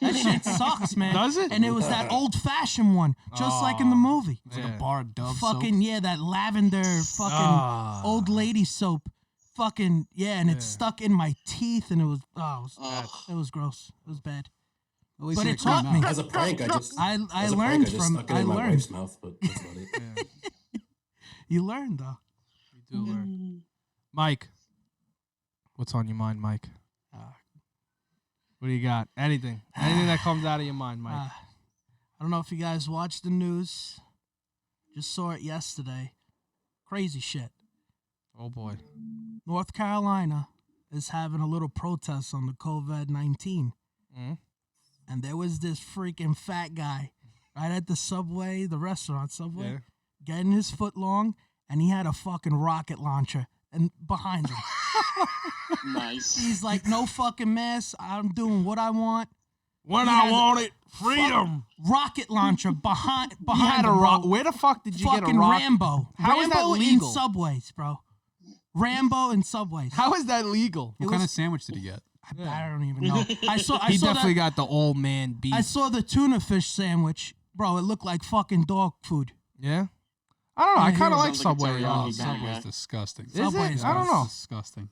C: That shit sucks, man.
A: Does it?
C: And it was that old-fashioned one, just like in the movie.
D: It's like a bar of Dove
C: Fucking
D: soap.
C: yeah, that lavender fucking old lady soap. Fucking yeah, and it stuck in my teeth, and it was it was gross. It was bad.
D: At least
C: But
D: it
C: it taught
D: came
C: me.
D: out.
B: As a prank, I
C: learned
B: just
C: from
B: stuck it
C: I
B: in my
C: learned.
B: wife's mouth, but that's about it.
A: Yeah,
C: You learned though.
A: you do learn. Mike, what's on your mind, Mike? What do you got? Anything that comes out of your mind, Mike?
C: I don't know if you guys watched the news. Just saw it yesterday. Crazy shit.
A: Oh boy.
C: North Carolina is having a little protest on the COVID-19.
A: Mhm.
C: And there was this freaking fat guy right at the Subway, the restaurant Subway,
A: Yeah.
C: getting his foot long, and he had a fucking rocket launcher and behind him.
E: Nice.
C: He's like, no fucking mess. I'm doing what I want.
A: When
C: He
A: I
C: had
A: want it, freedom.
C: Rocket launcher behind
A: He had a
C: him, bro.
A: rock. Where the fuck did you get a
C: Fucking
A: rock?
C: Rambo.
A: How is that
C: Rambo in
A: legal?
C: Subways, bro. Rambo in Subways.
A: How is that legal?
D: What kind of sandwich did he get?
C: I don't even know. I
A: He
C: saw
A: definitely
C: that.
A: got the old man beef.
C: I saw the tuna fish sandwich, bro. It looked like fucking dog food.
A: Yeah. I don't know. I
C: Yeah,
A: kind of
C: he
A: like
E: sounds like a
A: Subway.
E: teriyaki
D: Oh,
E: guy.
D: Subway's disgusting.
A: Is
C: Subway's
A: it? I don't know.
D: Disgusting.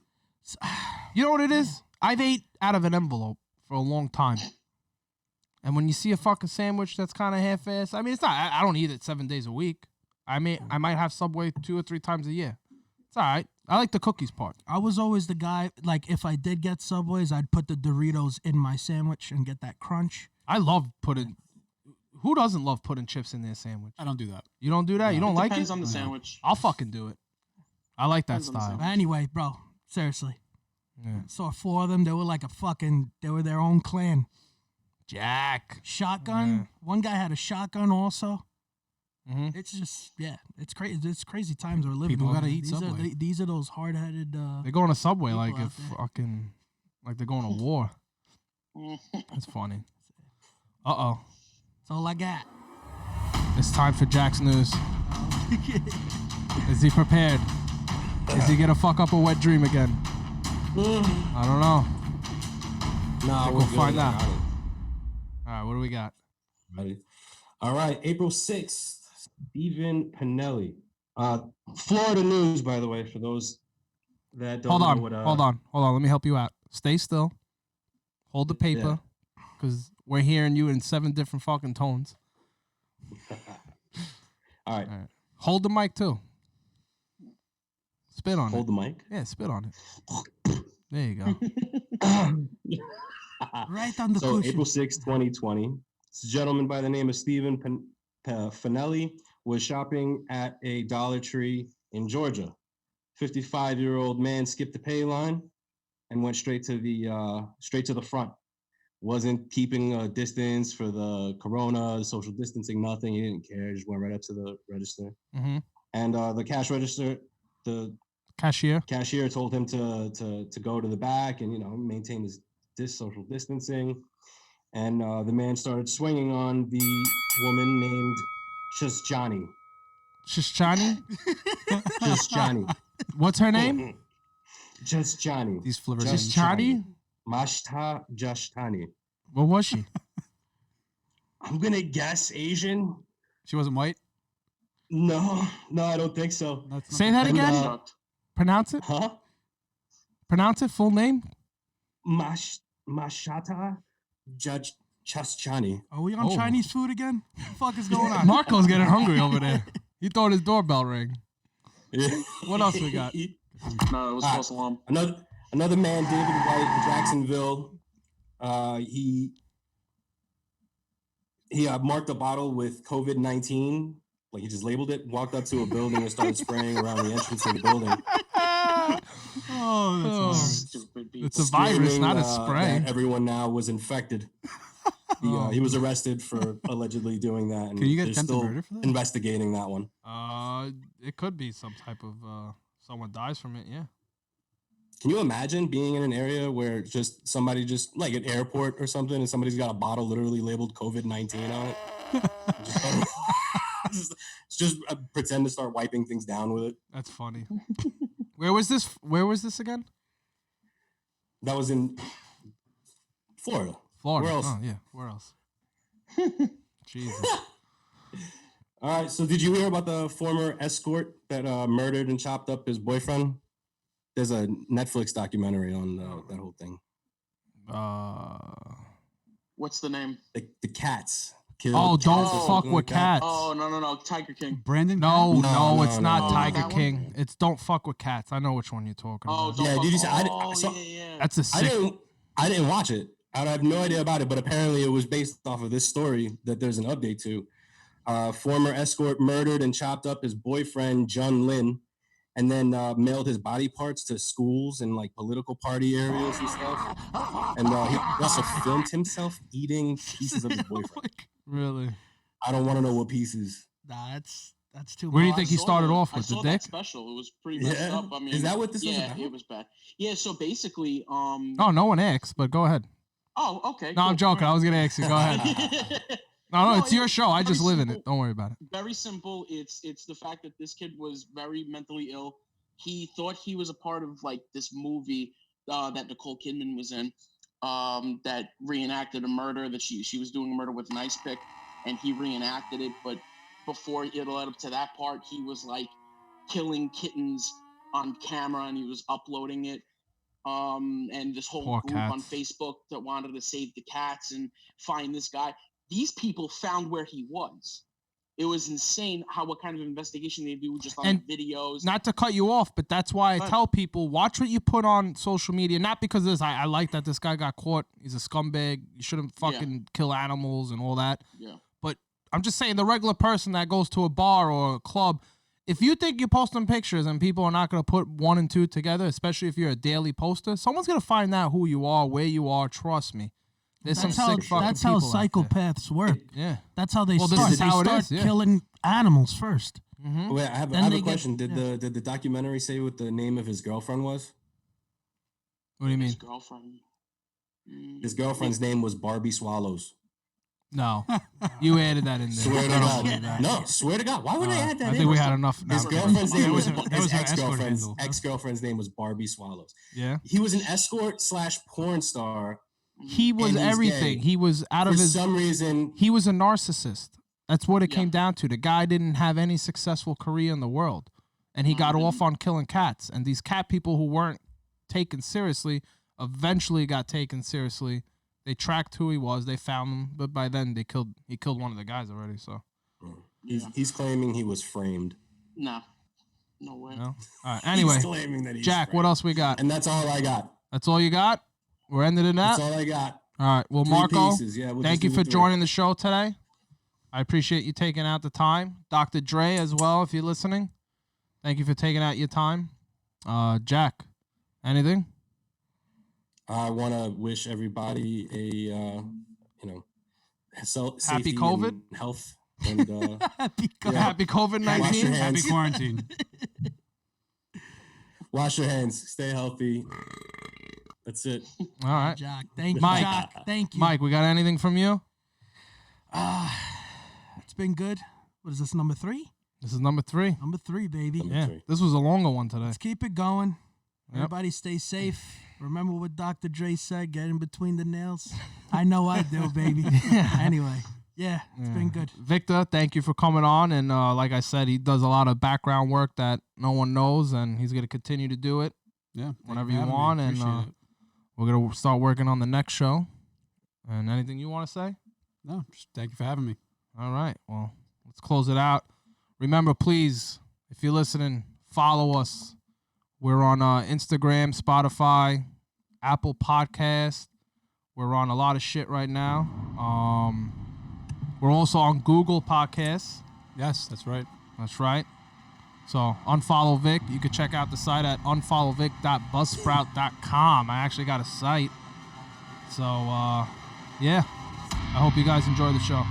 A: You know what it is? I've ate out of an envelope for a long time. And when you see a fucking sandwich that's kind of half-assed, I mean, it's not. I don't eat it 7 days a week. I might have Subway 2 or 3 times a year. It's all right. I like the cookies part.
C: I was always the guy, like, if I did get Subways, I'd put the Doritos in my sandwich and get that crunch.
A: I love putting. Who doesn't love putting chips in their sandwich?
D: I don't do that.
A: You don't do that? You don't like
E: Depends
A: it?
E: on the sandwich.
A: I'll fucking do it. I like that
E: Depends on the
A: style.
C: But anyway, bro, seriously.
A: Yeah.
C: Saw 4 of them. They were like they were their own clan.
A: Jack.
C: Shotgun.
A: Yeah.
C: One guy had a shotgun also.
A: Mm-hmm.
C: It's just, yeah, it's crazy. It's crazy times we're living.
D: People
C: in.
D: gotta eat
C: These
D: Subway.
C: these are those hard-headed.
A: They're going to Subway
C: People
A: like
C: out
A: if
C: there.
A: fucking like they're going to war. That's funny. Uh-oh.
C: That's all I got.
A: It's time for Jack's news. Is he prepared? Is he gonna fuck up a wet dream again? I don't know.
B: No,
A: We'll find
B: I
A: out.
B: got it.
A: All right, what do we got?
B: Ready? All right, April 6th, Stephen Pinelli. Florida news, by the way, for those that don't
A: Hold
B: know
A: on,
B: what...
A: hold on. Let me help you out. Stay still. Hold the paper, because we're hearing you in 7 different fucking tones.
B: All right,
A: Hold the mic, too. Spit on
B: hold
A: it.
B: the mic.
A: Yeah, spit on it. There you go.
C: Right on the
B: So
C: cushion.
B: April 6, 2020, this gentleman by the name of Stephen Finelli was shopping at a Dollar Tree in Georgia. 55-year-old man skipped the pay line and went straight to the front. Wasn't keeping a distance for the corona, social distancing, nothing. He didn't care. Just went right up to the register.
A: Mm-hmm.
B: And the cash register, the
A: Cashier.
B: cashier told him to go to the back and maintain his social distancing. And the man started swinging on the woman named Just Johnny.
A: Shishchani?
B: Just Johnny.
A: What's her name?
B: Just Johnny.
D: These flippers.
B: Just
A: Shishchani?
B: Mashta Jashtani.
A: What was she?
B: I'm gonna guess Asian.
D: She wasn't white.
B: No, I don't think so.
D: That's not
A: Say that
B: And,
A: again.
E: Shocked.
A: Pronounce it.
B: Huh?
A: Pronounce it. Full name.
B: Mashata Judge Chaschani.
C: Are we on
A: Oh.
C: Chinese food again? What the fuck is going on?
A: Marco's getting hungry over there. He thought his doorbell rang.
B: Yeah.
A: What else we got?
E: No, it was false alarm.
B: Another man, David White in Jacksonville. He marked a bottle with COVID-19. Like he just labeled it, walked up to a building and started spraying around the entrance of the building.
C: Oh, that's hilarious.
E: Stupid people.
A: It's a virus,
B: Screaming,
A: not a
B: that
A: spray.
B: everyone now was infected. He was arrested for allegedly doing that. And
D: Can you get
B: they're
D: attempted
B: still
D: murder for that?
B: investigating that one.
A: It could be some type of someone dies from it. Yeah.
B: Can you imagine being in an area where just somebody just like an airport or something and somebody's got a bottle literally labeled COVID-19 on it? just pretend to start wiping things down with it.
A: That's funny. Where was this? Where was this again?
B: That was in Florida.
A: Florida.
B: Where else?
A: Oh yeah. Where else? Jesus.
B: All right. So did you hear about the former escort that murdered and chopped up his boyfriend? There's a Netflix documentary on that whole thing.
E: What's the name?
B: The cats. Killed
A: Oh,
B: cats
A: don't
B: or
A: fuck
B: something
A: with
B: like that.
A: cats.
E: Oh no, Tiger King.
D: Brandon.
A: No,
B: No,
A: no,
B: no,
A: it's
B: no,
A: not
B: no.
A: Tiger
E: That one?
A: King. It's Don't Fuck with Cats. I know which one you're talking
E: Oh,
A: about.
E: don't
B: Yeah,
E: fuck-
B: did you see-
E: Oh,
B: so-
E: yeah.
A: That's a sick.
B: I didn't watch it. I have no idea about it, but apparently it was based off of this story that there's an update to. Former escort murdered and chopped up his boyfriend, Jun Lin, and then mailed his body parts to schools and like political party areas and stuff. And he also filmed himself eating pieces of his boyfriend.
A: Really?
B: I don't want to know what pieces.
C: Nah, that's too
A: Where do you
C: much.
A: think he
E: saw
A: started
E: that-
A: off
E: I
A: with the
E: saw that
A: dick?
E: special. It was pretty messed
B: Yeah?
E: up. I mean,
B: Is that what this was
E: yeah,
B: about?
E: it was bad. Yeah, so basically,
A: Oh, no one asked, but go ahead.
E: Oh, okay.
A: No, I'm joking. I was gonna ask you. Go ahead. No,
E: No,
A: it's your
E: it's
A: show. I
E: very
A: just live in it.
E: simple.
A: Don't worry about it.
E: Very simple. It's the fact that this kid was very mentally ill. He thought he was a part of like this movie that Nicole Kidman was in, that reenacted a murder that she was doing a murder with an ice pick, and he reenacted it. But before it led up to that part, he was like killing kittens on camera, and he was uploading it. And this whole
A: Poor
E: group on
A: cats.
E: Facebook that wanted to save the cats and find this guy. These people found where he was. It was insane what kind of investigation they do just on
A: And
E: the videos.
A: Not to cut you off, but that's why I
E: Go ahead.
A: tell people watch what you put on social media. Not because of this. I like that this guy got caught. He's a scumbag. You shouldn't fucking kill animals and all that.
E: Yeah.
A: But I'm just saying the regular person that goes to a bar or a club, if you think you're posting pictures and people are not going to put one and two together, especially if you're a daily poster, someone's going to find out who you are, where you are. Trust me. There's
C: That's
A: some
C: how
A: sick fucking
C: that's how
A: people out there.
C: psychopaths work.
A: Yeah.
C: That's how they
A: Well, this
C: start.
A: is
C: They
A: how it
C: start
A: is, yeah.
C: killing animals first.
A: Mm-hmm.
B: Wait, I have
C: Then
B: a
C: they get-
B: question. Did the documentary say what the name of his girlfriend was?
A: What do you
E: His
A: mean?
E: girlfriend.
B: His girlfriend's name was Barbie Swallows.
A: No. You added that in there.
B: Swear to
A: I don't
B: God.
A: believe that.
B: No, swear to God. Why would I add that
A: I
B: in?
A: think we had enough.
B: His
A: now.
B: girlfriend's name was
D: That was
B: his
D: her escort
B: ex-girlfriend's
D: handle.
B: ex-girlfriend's name was Barbie Swallows.
A: Yeah.
B: He was an escort / porn star.
A: He was
B: And he's
A: everything.
B: gay.
A: He was out
B: For
A: of his.
B: some reason,
A: He was a narcissist. That's what it
E: Yeah.
A: came down to. The guy didn't have any successful career in the world, and he got off on killing cats. And these cat people who weren't taken seriously eventually got taken seriously. They tracked who he was. They found him, but by then he killed one of the guys already. So
B: he's claiming he was framed.
E: No. No way.
A: no. All right. Anyway,
B: He's claiming that he's
A: Jack, what
B: framed.
A: else we got?
B: And that's all I got.
A: That's all you got. We're ending it
B: That's
A: up.
B: all I got.
A: All right. Well,
B: 3
A: Marco,
B: pieces. Yeah, we'll
A: thank
B: just
A: you
B: do
A: for
B: 3.
A: joining the show today. I appreciate you taking out the time. Dr. Dre as well, if you're listening. Thank you for taking out your time. Jack, anything?
B: I want to wish everybody a
A: Happy
B: safety
A: COVID?
B: and health and
C: Happy
B: Yeah.
A: Happy
B: Wash your
A: COVID-19.
B: hands.
D: Happy quarantine.
B: wash your hands, stay healthy. That's it.
A: All right.
C: Jack. Thank you,
A: Mike.
C: Jack. Thank you.
A: Mike, we got anything from you?
C: It's been good. What is this, number 3?
A: This is number 3.
C: Number 3, baby.
B: Number
A: Yeah.
B: 3.
A: This was a longer one today.
C: Let's keep it going. Everybody stay safe. Remember what Dr. Dre said, get in between the nails. I know I do, baby. Anyway, it's been good.
A: Victor, thank you for coming on. And like I said, he does a lot of background work that no one knows, and he's going to continue to do it whenever you want. And we're going to start working on the next show. And anything you want to say?
D: No, just thank you for having me.
A: All right. Well, let's close it out. Remember, please, if you're listening, follow us. We're on Instagram, Spotify, Apple Podcast. We're on a lot of shit right now. We're also on Google Podcasts.
D: Yes, that's right.
A: That's right. So unfollow Vic. You can check out the site at unfollowvic.buzzsprout.com. I actually got a site. So, I hope you guys enjoy the show.